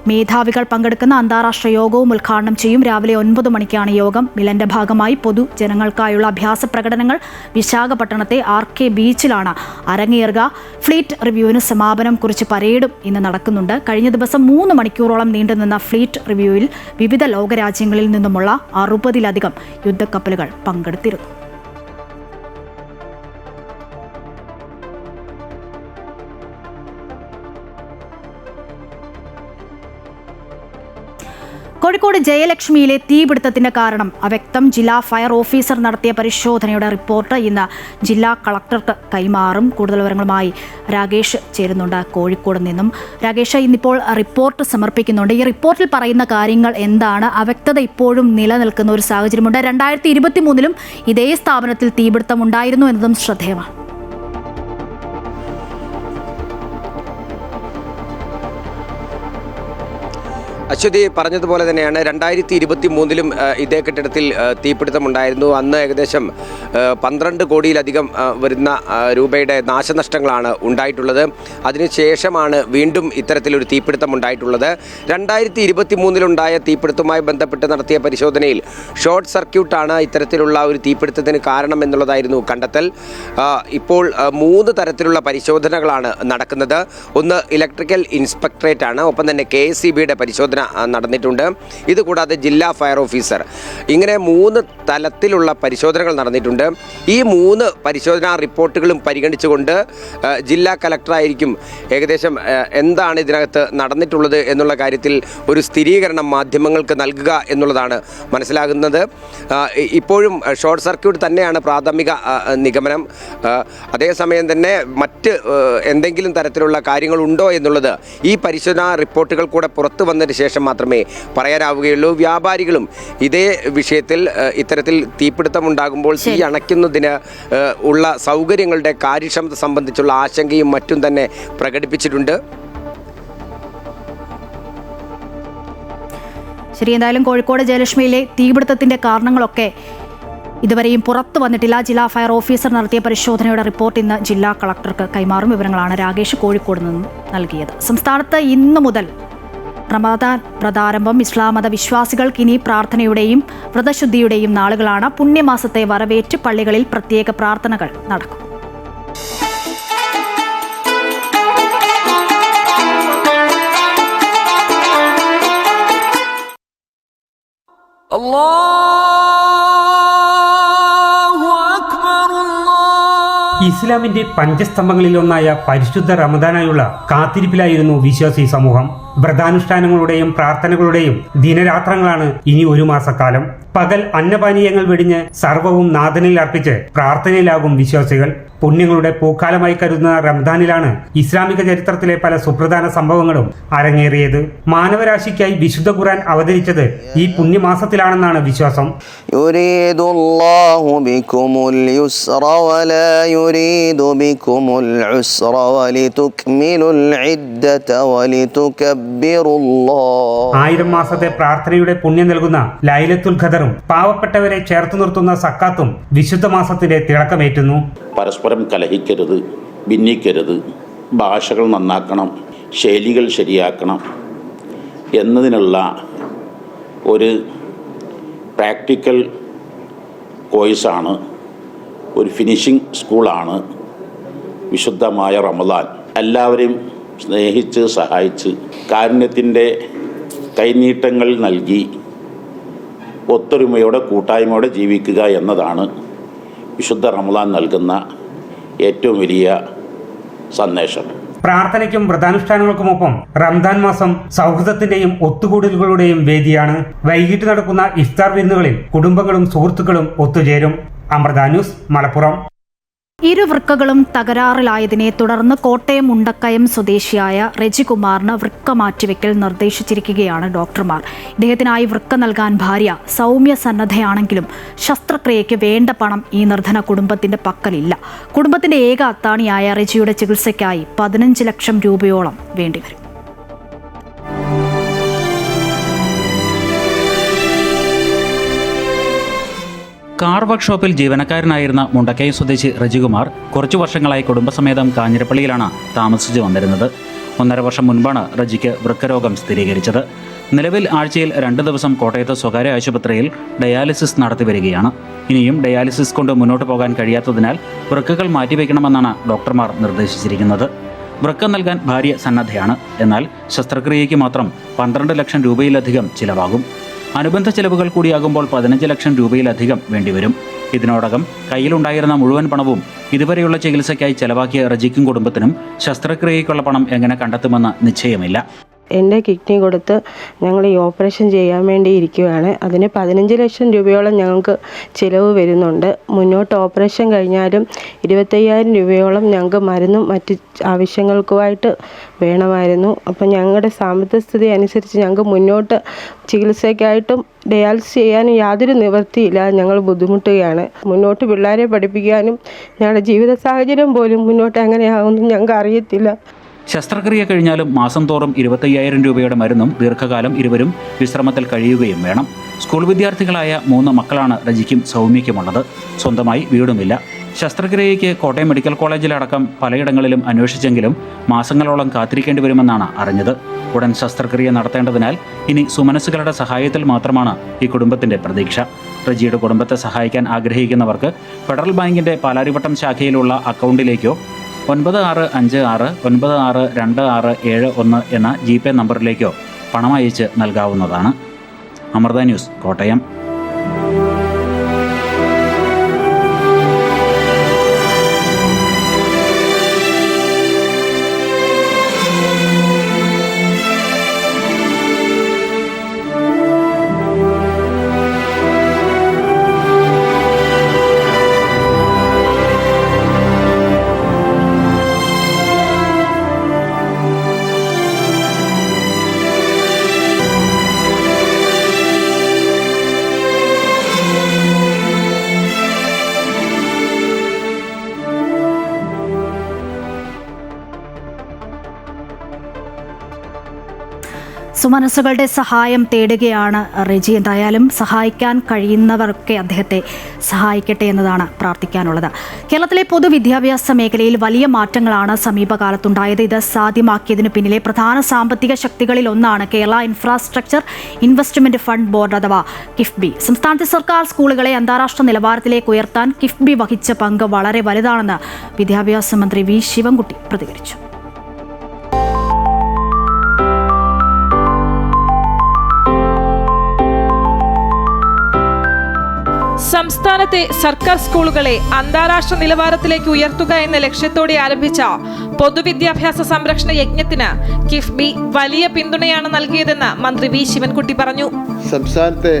മേധാവികൾ പങ്കെടുക്കുന്ന അന്താരാഷ്ട്ര യോഗവും ഉദ്ഘാടനം ചെയ്യും. രാവിലെ 9 മണിക്കാണ് യോഗം. മിലന്റെ ഭാഗമായി പൊതുജനങ്ങൾക്കായുള്ള അഭ്യാസ പ്രകടനങ്ങൾ വിശാഖപട്ടണത്തെ RK ബീച്ചിലാണ് അരങ്ങേറുക. ഫ്ലീറ്റ് റിവ്യൂവിന് സമാപനം കുറിച്ച് പരേഡും ഇന്ന് നടക്കുന്നുണ്ട്. കഴിഞ്ഞ ദിവസം 3 മണിക്കൂറോളം നീണ്ടുനിന്ന ഫ്ലീറ്റ് റിവ്യൂവിൽ വിവിധ ലോകരാജ്യങ്ങളിൽ നിന്നുമുള്ള 60-ലധികം യുദ്ധക്കപ്പലുകൾ പങ്കെടുത്തിരുന്നു. കോഴിക്കോട് ജയലക്ഷ്മിയിലെ തീപിടുത്തത്തിന്റെ കാരണം അവ്യക്തം. ജില്ലാ ഫയർ ഓഫീസർ നടത്തിയ പരിശോധനയുടെ റിപ്പോർട്ട് ഇന്ന് ജില്ലാ കളക്ടർക്ക് കൈമാറും. കൂടുതൽ വിവരങ്ങളുമായി രാകേഷ് ചേരുന്നുണ്ട് കോഴിക്കോട് നിന്നും. രാകേഷ്, ഇന്നിപ്പോൾ റിപ്പോർട്ട് സമർപ്പിക്കുന്നുണ്ട്. ഈ റിപ്പോർട്ടിൽ പറയുന്ന കാര്യങ്ങൾ എന്താണ്? അവ്യക്തത ഇപ്പോഴും നിലനിൽക്കുന്ന ഒരു സാഹചര്യമുണ്ട്. 2023-ലും ഇതേ സ്ഥാപനത്തിൽ തീപിടുത്തം ഉണ്ടായിരുന്നു എന്നതും ശ്രദ്ധേയമാണ്. അശ്വതി പറഞ്ഞതുപോലെ തന്നെയാണ് 2023-ലും ഇതേ കെട്ടിടത്തിൽ തീപിടുത്തമുണ്ടായിരുന്നു. അന്ന് ഏകദേശം 12 കോടിയിലധികം വരുന്ന രൂപയുടെ നാശനഷ്ടങ്ങളാണ് ഉണ്ടായിട്ടുള്ളത്. അതിനുശേഷമാണ് വീണ്ടും ഇത്തരത്തിലൊരു തീപിടുത്തം ഉണ്ടായിട്ടുള്ളത്. 2023-ലുണ്ടായ തീപിടുത്തവുമായി ബന്ധപ്പെട്ട് നടത്തിയ പരിശോധനയിൽ ഷോർട്ട് സർക്യൂട്ടാണ് ഇത്തരത്തിലുള്ള ഒരു തീപിടുത്തത്തിന് കാരണം എന്നുള്ളതായിരുന്നു കണ്ടെത്തൽ. ഇപ്പോൾ 3 തരത്തിലുള്ള പരിശോധനകളാണ് നടക്കുന്നത്. ഒന്ന് ഇലക്ട്രിക്കൽ ഇൻസ്പെക്ടറേറ്റ് ആണ്, ഒപ്പം തന്നെ KSEBയുടെ പരിശോധന നടന്നിട്ടുണ്ട്. ഇതുകൂടാതെ ജില്ലാ ഫയർ ഓഫീസർ, ഇങ്ങനെ 3 തലത്തിലുള്ള പരിശോധനകൾ നടന്നിട്ടുണ്ട്. ഈ 3 പരിശോധനാ റിപ്പോർട്ടുകളും പരിഗണിച്ചുകൊണ്ട് ജില്ലാ കലക്ടറായിരിക്കും ഏകദേശം എന്താണ് ഇതിനകത്ത് നടന്നിട്ടുള്ളത് എന്നുള്ള കാര്യത്തിൽ ഒരു സ്ഥിരീകരണം മാധ്യമങ്ങൾക്ക് നൽകുക എന്നുള്ളതാണ് മനസ്സിലാകുന്നത്. ഇപ്പോഴും ഷോർട്ട് സർക്യൂട്ട് തന്നെയാണ് പ്രാഥമിക നിഗമനം. അതേസമയം തന്നെ മറ്റ് എന്തെങ്കിലും തരത്തിലുള്ള കാര്യങ്ങളുണ്ടോ എന്നുള്ളത് ഈ പരിശോധനാ റിപ്പോർട്ടുകൾ കൂടെ പുറത്തു വന്നതിന് ശേഷം മാത്രമേ പറയാനാവുകയുള്ളൂ. വ്യാപാരികളും ഇതേ വിഷയത്തിൽ ഇത്തരത്തിൽ തീപിടുത്തം ഉണ്ടാകുമ്പോൾ തീ അണയ്ക്കുന്നതിന് ഉള്ള സൗകര്യങ്ങളുടെ കാര്യക്ഷമത സംബന്ധിച്ചുള്ള ആശങ്കയും മറ്റും തന്നെ പ്രകടിപ്പിച്ചിട്ടുണ്ട്. ശരി, എന്തായാലും കോഴിക്കോട് ജയലക്ഷ്മിയിലെ തീപിടുത്തത്തിന്റെ കാരണങ്ങളൊക്കെ ഇതുവരെയും പുറത്തു വന്നിട്ടില്ല. ജില്ലാ ഫയർ ഓഫീസർ നടത്തിയ പരിശോധനയുടെ റിപ്പോർട്ട് ഇന്ന് ജില്ലാ കളക്ടർക്ക് കൈമാറും. വിവരങ്ങളാണ് രാകേഷ് കോഴിക്കോട് നിന്നും നൽകിയത്. സംസ്ഥാനത്ത് ഇന്നു മുതൽ റമദാൻ വ്രതാരംഭം. ഇസ്ലാം മത വിശ്വാസികൾക്ക് ഇനി പ്രാർത്ഥനയുടെയും വ്രതശുദ്ധിയുടെയും നാളുകളാണ്. പുണ്യമാസത്തെ വരവേറ്റ് പള്ളികളിൽ പ്രത്യേക പ്രാർത്ഥനകൾ നടക്കും. ഇസ്ലാമിന്റെ പഞ്ചസ്തംഭങ്ങളിലൊന്നായ പരിശുദ്ധ റമദാനായുള്ള കാത്തിരിപ്പിലായിരുന്നു വിശ്വാസി സമൂഹം. വ്രതാനുഷ്ഠാനങ്ങളുടെയും പ്രാർത്ഥനകളുടെയും ദിനരാത്രങ്ങളാണ് ഇനി 1 മാസക്കാലം. പകൽ അന്നപാനീയങ്ങൾ വെടിഞ്ഞ് സർവവും നാഥനിൽ അർപ്പിച്ച് പ്രാർത്ഥനയിലാകും വിശ്വാസികൾ. പുണ്യങ്ങളുടെ പൂക്കാലമായി കരുതുന്ന റംദാനിലാണ് ഇസ്ലാമിക ചരിത്രത്തിലെ പല സുപ്രധാന സംഭവങ്ങളും അരങ്ങേറിയത്. മാനവരാശിക്കായി വിശുദ്ധ ഖുർആൻ അവതരിച്ചത് ഈ പുണ്യമാസത്തിലാണെന്നാണ് വിശ്വാസം. ആയിരം മാസത്തെ പ്രാർത്ഥനയുടെ പുണ്യം നൽകുന്ന ലൈലത്തുൽ ഖദറും പാവപ്പെട്ടവരെ ചേർത്ത് നിർത്തുന്ന സക്കാത്തും വിശുദ്ധ മാസത്തിന്റെ തിളക്കമേറ്റുന്നു. പരസ്പരം കലഹിക്കരുത്, ഭിന്നിക്കരുത്, ഭാഷകൾ നന്നാക്കണം, ശൈലികൾ ശരിയാക്കണം എന്നതിനുള്ള ഒരു പ്രാക്ടിക്കൽ കോഴ്സാണ് ഒരു ഫിനിഷിംഗ് സ്കൂളാണ് വിശുദ്ധമായ റമദാൻ. എല്ലാവരെയും സ്നേഹിച്ച് സഹായിച്ച് കാരുണ്യത്തിൻ്റെ കൈനീട്ടങ്ങൾ നൽകി ഒത്തൊരുമയോടെ കൂട്ടായ്മയോടെ ജീവിക്കുക എന്നതാണ് വിശുദ്ധ റമദാൻ നൽകുന്ന ഏറ്റവും വലിയ സന്ദേശം. പ്രാർത്ഥനയ്ക്കും വ്രതാനുഷ്ഠാനങ്ങൾക്കുമൊപ്പം റംദാൻ മാസം സൗഹൃദത്തിന്റെയും ഒത്തുകൂടലുകളുടെയും വേദിയാണ്. വൈകിട്ട് നടക്കുന്ന ഇഫ്താർ വിരുന്നുകളിൽ കുടുംബങ്ങളും സുഹൃത്തുക്കളും ഒത്തുചേരും. അമൃത ന്യൂസ്, മലപ്പുറം. ഇരുവൃക്കകളും തകരാറിലായതിനെ തുടർന്ന് കോട്ടയം മുണ്ടക്കയം സ്വദേശിയായ റെജികുമാറിന് വൃക്ക മാറ്റിവെക്കൽ നിർദ്ദേശിച്ചിരിക്കുകയാണ് ഡോക്ടർമാർ. ഇദ്ദേഹത്തിനായി വൃക്ക നൽകാൻ ഭാര്യ സൗമ്യ സന്നദ്ധയാണെങ്കിലും ശസ്ത്രക്രിയയ്ക്ക് വേണ്ട പണം ഈ നിർധന കുടുംബത്തിന്റെ പക്കലില്ല. കുടുംബത്തിന്റെ ഏക അത്താണിയായ റെജിയുടെ ചികിത്സയ്ക്കായി 15 ലക്ഷം രൂപയോളം വേണ്ടിവരും. കാർ വർക്ക്ഷോപ്പിൽ ജീവനക്കാരനായിരുന്ന മുണ്ടക്കയം സ്വദേശി റെജികുമാർ കുറച്ചു വർഷങ്ങളായി കുടുംബസമേതം കാഞ്ഞിരപ്പള്ളിയിലാണ് താമസിച്ചു വന്നിരുന്നത്. 1.5 വർഷം മുൻപാണ് റെജിക്ക് വൃക്കരോഗം സ്ഥിരീകരിച്ചത്. നിലവിൽ ആഴ്ചയിൽ 2 ദിവസം കോട്ടയത്ത് സ്വകാര്യ ആശുപത്രിയിൽ ഡയാലിസിസ് നടത്തിവരികയാണ്. ഇനിയും ഡയാലിസിസ് കൊണ്ട് മുന്നോട്ട് പോകാൻ കഴിയാത്തതിനാൽ വൃക്കകൾ മാറ്റിവെക്കണമെന്നാണ് ഡോക്ടർമാർ നിർദ്ദേശിച്ചിരിക്കുന്നത്. വൃക്ക നൽകാൻ ഭാര്യ സന്നദ്ധയാണ്. എന്നാൽ ശസ്ത്രക്രിയയ്ക്ക് മാത്രം 12 ലക്ഷം രൂപയിലധികം ചിലവാകും. അനുബന്ധ ചെലവുകൾ കൂടിയാകുമ്പോൾ 15 ലക്ഷം രൂപയിലധികം വേണ്ടിവരും. ഇതിനോടകം കയ്യിലുണ്ടായിരുന്ന മുഴുവൻ പണവും ഇതുവരെയുള്ള ചികിത്സയ്ക്കായി ചെലവാക്കിയ റെജിക്കും കുടുംബത്തിനും ശസ്ത്രക്രിയയ്ക്കുള്ള പണം എങ്ങനെ കണ്ടെത്തുമെന്ന് നിശ്ചയമില്ല. എൻ്റെ കിഡ്നി കൊടുത്ത് ഞങ്ങൾ ഈ ഓപ്പറേഷൻ ചെയ്യാൻ വേണ്ടി ഇരിക്കുകയാണ്. അതിന് 15 ലക്ഷം രൂപയോളം ഞങ്ങൾക്ക് ചിലവ് വരുന്നുണ്ട്. മുന്നോട്ട് ഓപ്പറേഷൻ കഴിഞ്ഞാലും 25,000 രൂപയോളം ഞങ്ങൾക്ക് മരുന്നും മറ്റ് ആവശ്യങ്ങൾക്കുമായിട്ട് വേണമായിരുന്നു. അപ്പം ഞങ്ങളുടെ സാമ്പത്തിക സ്ഥിതി അനുസരിച്ച് ഞങ്ങൾക്ക് മുന്നോട്ട് ചികിത്സയ്ക്കായിട്ടും ഡയാലിസിസ് ചെയ്യാനും യാതൊരു നിവൃത്തിയില്ല. ഞങ്ങൾ ബുദ്ധിമുട്ടുകയാണ്. മുന്നോട്ട് പിള്ളേരെ പഠിപ്പിക്കാനും ഞങ്ങളുടെ ജീവിത സാഹചര്യം പോലും മുന്നോട്ട് എങ്ങനെയാകുമെന്ന് ഞങ്ങൾക്ക് അറിയത്തില്ല. ശസ്ത്രക്രിയ കഴിഞ്ഞാലും മാസം തോറും 25,000 രൂപയുടെ മരുന്നും ദീർഘകാലം ഇരുവരും വിശ്രമത്തിൽ കഴിയുകയും വേണം. സ്കൂൾ വിദ്യാർത്ഥികളായ 3 മക്കളാണ് റെജിക്കും സൗമ്യയ്ക്കുമുള്ളത്. സ്വന്തമായി വീടുമില്ല. ശസ്ത്രക്രിയയ്ക്ക് കോട്ടയം മെഡിക്കൽ കോളേജിലടക്കം പലയിടങ്ങളിലും അന്വേഷിച്ചെങ്കിലും മാസങ്ങളോളം കാത്തിരിക്കേണ്ടി വരുമെന്നാണ് അറിഞ്ഞത്. ഉടൻ ശസ്ത്രക്രിയ നടത്തേണ്ടതിനാൽ ഇനി സുമനസ്സുകളുടെ സഹായത്തിൽ മാത്രമാണ് ഈ കുടുംബത്തിന്റെ പ്രതീക്ഷ. റെജിയുടെ കുടുംബത്തെ സഹായിക്കാൻ ആഗ്രഹിക്കുന്നവർക്ക് ഫെഡറൽ ബാങ്കിന്റെ പാലാരിവട്ടം ശാഖയിലുള്ള അക്കൗണ്ടിലേക്കോ 9656962671 എന്ന GPay നമ്പറിലേക്കോ പണം അയച്ച് നൽകാവുന്നതാണ്. അമൃത ന്യൂസ്, കോട്ടയം. സുമനസ്സുകളുടെ സഹായം തേടുകയാണ് റെജി. എന്തായാലും സഹായിക്കാൻ കഴിയുന്നവരൊക്കെ അദ്ദേഹത്തെ സഹായിക്കട്ടെ എന്നതാണ് പ്രാർത്ഥിക്കാനുള്ളത്. കേരളത്തിലെ പൊതുവിദ്യാഭ്യാസ മേഖലയിൽ വലിയ മാറ്റങ്ങളാണ് സമീപകാലത്തുണ്ടായത്. ഇത് സാധ്യമാക്കിയതിനു പിന്നിലെ പ്രധാന സാമ്പത്തിക ശക്തികളിൽ ഒന്നാണ് Kerala infrastructure investment fund board അഥവാ കിഫ്ബി. സംസ്ഥാനത്തെ സർക്കാർ സ്കൂളുകളെ അന്താരാഷ്ട്ര നിലവാരത്തിലേക്ക് ഉയർത്താൻ കിഫ്ബി വഹിച്ച പങ്ക് വളരെ വലുതാണെന്ന് വിദ്യാഭ്യാസ മന്ത്രി വി ശിവൻകുട്ടി പ്രതികരിച്ചു. സംസ്ഥാനത്തെ സർക്കാർ സ്കൂളുകളെ അന്താരാഷ്ട്ര നിലവാരത്തിലേക്ക് ഉയർത്തുക എന്ന ലക്ഷ്യത്തോടെ ആരംഭിച്ച പൊതുവിദ്യാഭ്യാസ സംരക്ഷണ യജ്ഞത്തിന് കിഫ്ബി വലിയ പിന്തുണയാണ് നൽകിയതെന്ന് മന്ത്രി വി ശിവൻകുട്ടി പറഞ്ഞു. സംസ്ഥാനത്തെ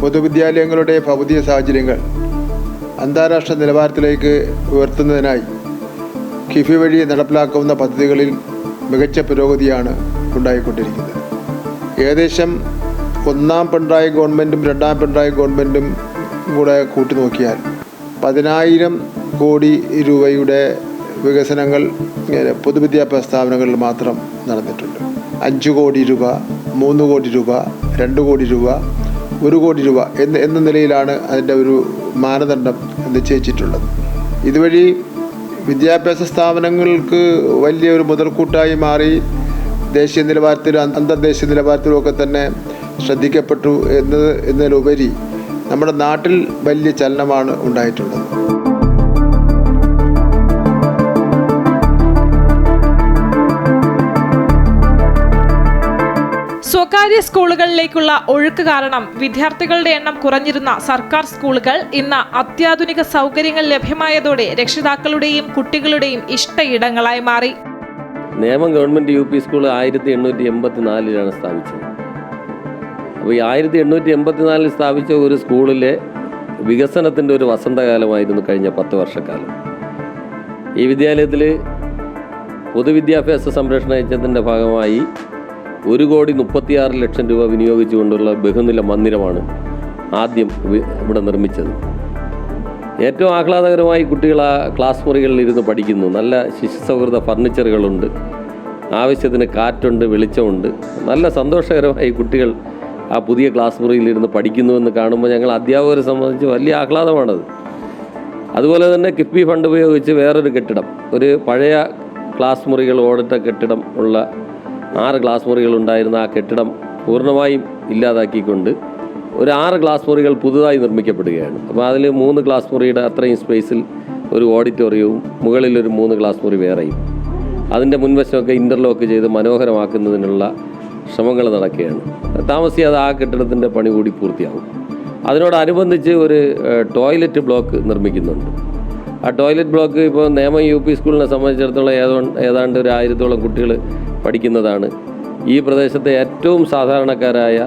പൊതുവിദ്യാലയങ്ങളുടെ ഭൗതിക സാഹചര്യങ്ങൾ അന്താരാഷ്ട്ര നിലവാരത്തിലേക്ക് ഉയർത്തുന്നതിനായി കിഫ്ബി വഴി നടപ്പിലാക്കാവുന്ന പദ്ധതികളിൽ മികച്ച പുരോഗതിയാണ് ഉണ്ടായിക്കൊണ്ടിരിക്കുന്നത്. ഏകദേശം ഒന്നാം പിണറായി ഗവൺമെൻറ്റും രണ്ടാം പിണറായി ഗവൺമെൻറ്റും കൂടെ കൂട്ടി നോക്കിയാൽ 10,000 കോടി രൂപയുടെ വികസനങ്ങൾ പൊതുവിദ്യാഭ്യാസ സ്ഥാപനങ്ങളിൽ മാത്രം നടന്നിട്ടുണ്ട്. 5 കോടി രൂപ, 3 കോടി രൂപ, 2 കോടി രൂപ, 1 കോടി രൂപ എന്ന നിലയിലാണ് അതിൻ്റെ ഒരു മാനദണ്ഡം നിശ്ചയിച്ചിട്ടുള്ളത്. ഇതുവഴി വിദ്യാഭ്യാസ സ്ഥാപനങ്ങൾക്ക് വലിയൊരു മുതൽക്കൂട്ടായി മാറി ദേശീയ നിലവാരത്തിലും അന്തർദേശീയ നിലവാരത്തിലുമൊക്കെ തന്നെ ശ്രദ്ധിക്കപ്പെട്ടു എന്നതിലുപരി നമ്മുടെ നാട്ടിൽ വലിയ ചലനമാണ് ഉണ്ടായിട്ടുള്ളത്. സ്വകാര്യ സ്കൂളുകളിലേക്കുള്ള ഒഴുക്ക് കാരണം വിദ്യാർത്ഥികളുടെ എണ്ണം കുറഞ്ഞിരുന്ന സർക്കാർ സ്കൂളുകൾ ഇന്ന് അത്യാധുനിക സൗകര്യങ്ങൾ ലഭ്യമായതോടെ രക്ഷിതാക്കളുടെയും കുട്ടികളുടെയും ഇഷ്ടയിടങ്ങളായി മാറി. നേമം ഗവൺമെൻറ് UP സ്കൂൾ 1884 സ്ഥാപിച്ചത്. അപ്പോൾ ഈ 1884 സ്ഥാപിച്ച ഒരു സ്കൂളിലെ വികസനത്തിൻ്റെ ഒരു വസന്തകാലമായിരുന്നു കഴിഞ്ഞ 10 വർഷക്കാലം. ഈ വിദ്യാലയത്തിൽ പൊതുവിദ്യാഭ്യാസ സംരക്ഷണ യജ്ഞത്തിൻ്റെ ഭാഗമായി 1,36,00,000 രൂപ വിനിയോഗിച്ചുകൊണ്ടുള്ള ബഹുനില മന്ദിരമാണ് ആദ്യം ഇവിടെ നിർമ്മിച്ചത്. ഏറ്റവും ആഹ്ലാദകരമായി കുട്ടികൾ ആ ക്ലാസ് മുറികളിൽ ഇരുന്ന് പഠിക്കുന്നു. നല്ല ശിശുസൗഹൃദ ഫർണിച്ചറുകളുണ്ട്, ആവശ്യത്തിന് കാറ്റുണ്ട്, വെളിച്ചമുണ്ട്. നല്ല സന്തോഷകരമായി കുട്ടികൾ ആ പുതിയ ക്ലാസ് മുറിയിലിരുന്ന് പഠിക്കുന്നുവെന്ന് കാണുമ്പോൾ ഞങ്ങൾ അധ്യാപകരെ സംബന്ധിച്ച് വലിയ ആഹ്ലാദമാണത്. അതുപോലെ തന്നെ കിഫ്ബി ഫണ്ട് ഉപയോഗിച്ച് വേറൊരു കെട്ടിടം, ഒരു പഴയ ക്ലാസ് മുറികൾ ഓടിട്ട കെട്ടിടം ഉള്ള 6 ക്ലാസ് മുറികളുണ്ടായിരുന്ന ആ കെട്ടിടം പൂർണ്ണമായും ഇല്ലാതാക്കിക്കൊണ്ട് ഒരു 6 ക്ലാസ് മുറികൾ പുതുതായി നിർമ്മിക്കപ്പെടുകയാണ്. അപ്പോൾ അതിൽ 3 ക്ലാസ് മുറിയുടെ അത്രയും സ്പേസിൽ ഒരു ഓഡിറ്റോറിയവും മുകളിലൊരു 3 ക്ലാസ് മുറി വേറെയും, അതിൻ്റെ മുൻവശമൊക്കെ ഇൻ്റർലോക്ക് ചെയ്ത് മനോഹരമാക്കുന്നതിനുള്ള ശ്രമങ്ങൾ നടക്കുകയാണ്. താമസിയാതെ ആ കെട്ടിടത്തിൻ്റെ പണി കൂടി പൂർത്തിയാകും. അതിനോടനുബന്ധിച്ച് ഒരു ടോയ്ലറ്റ് ബ്ലോക്ക് നിർമ്മിക്കുന്നുണ്ട്. ആ ടോയ്ലറ്റ് ബ്ലോക്ക് ഇപ്പോൾ നേമം UP സ്കൂളിനെ സംബന്ധിച്ചിടത്തോളം ഏതാണ്ട് ഒരു 1000-ഓളം കുട്ടികൾ പഠിക്കുന്നതാണ്. ഈ പ്രദേശത്തെ ഏറ്റവും സാധാരണക്കാരായ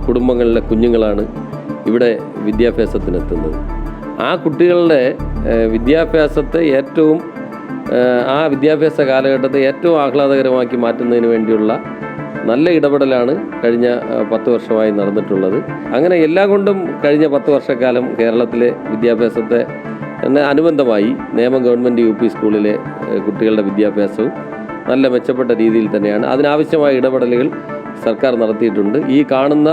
കുടുംബങ്ങളിലെ കുഞ്ഞുങ്ങളാണ് ഇവിടെ വിദ്യാഭ്യാസത്തിനെത്തുന്നത്. ആ കുട്ടികളുടെ വിദ്യാഭ്യാസത്തെ ആ വിദ്യാഭ്യാസ കാലഘട്ടത്തെ ഏറ്റവും ആഹ്ലാദകരമാക്കി മാറ്റുന്നതിന് വേണ്ടിയുള്ള നല്ല ഇടപെടലാണ് കഴിഞ്ഞ 10 വർഷമായി നടന്നിട്ടുള്ളത്. അങ്ങനെ എല്ലാം കൊണ്ടും കഴിഞ്ഞ 10 വർഷക്കാലം കേരളത്തിലെ വിദ്യാഭ്യാസത്തെ അനുബന്ധമായി നേമം ഗവൺമെൻറ് UP സ്കൂളിലെ കുട്ടികളുടെ വിദ്യാഭ്യാസവും നല്ല മെച്ചപ്പെട്ട രീതിയിൽ തന്നെയാണ്. അതിനാവശ്യമായ ഇടപെടലുകൾ സർക്കാർ നടത്തിയിട്ടുണ്ട്. ഈ കാണുന്ന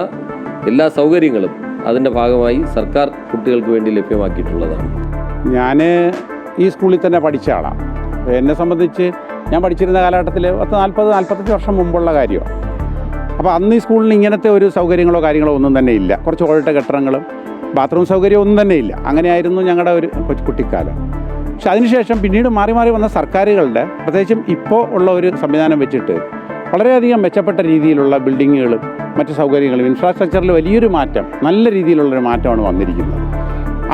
എല്ലാ സൗകര്യങ്ങളും അതിൻ്റെ ഭാഗമായി സർക്കാർ കുട്ടികൾക്ക് വേണ്ടി ലഭ്യമാക്കിയിട്ടുള്ളതാണ്. ഞാൻ ഈ സ്കൂളിൽ തന്നെ പഠിച്ച ആളാണ്. എന്നെ സംബന്ധിച്ച് ഞാൻ പഠിച്ചിരുന്ന കാലഘട്ടത്തിൽ 40-45 വർഷം മുമ്പുള്ള കാര്യമാണ്. അപ്പോൾ അന്ന് ഈ സ്കൂളിന് ഇങ്ങനത്തെ ഒരു സൗകര്യങ്ങളോ കാര്യങ്ങളോ ഒന്നും തന്നെ ഇല്ല. കുറച്ച് ഓടിട്ട കെട്ടിടങ്ങളും ബാത്റൂം സൗകര്യം ഒന്നും തന്നെ ഇല്ല. അങ്ങനെയായിരുന്നു ഞങ്ങളുടെ ഒരു കുട്ടിക്കാലം. പക്ഷെ അതിനുശേഷം പിന്നീട് മാറി മാറി വന്ന സർക്കാരുകളുടെ, പ്രത്യേകിച്ചും ഇപ്പോൾ ഉള്ള ഒരു സംവിധാനം വെച്ചിട്ട് വളരെയധികം മെച്ചപ്പെട്ട രീതിയിലുള്ള ബിൽഡിങ്ങുകളും മറ്റ് സൗകര്യങ്ങളും ഇൻഫ്രാസ്ട്രക്ചറിൽ വലിയൊരു മാറ്റം, നല്ല രീതിയിലുള്ളൊരു മാറ്റമാണ് വന്നിരിക്കുന്നത്.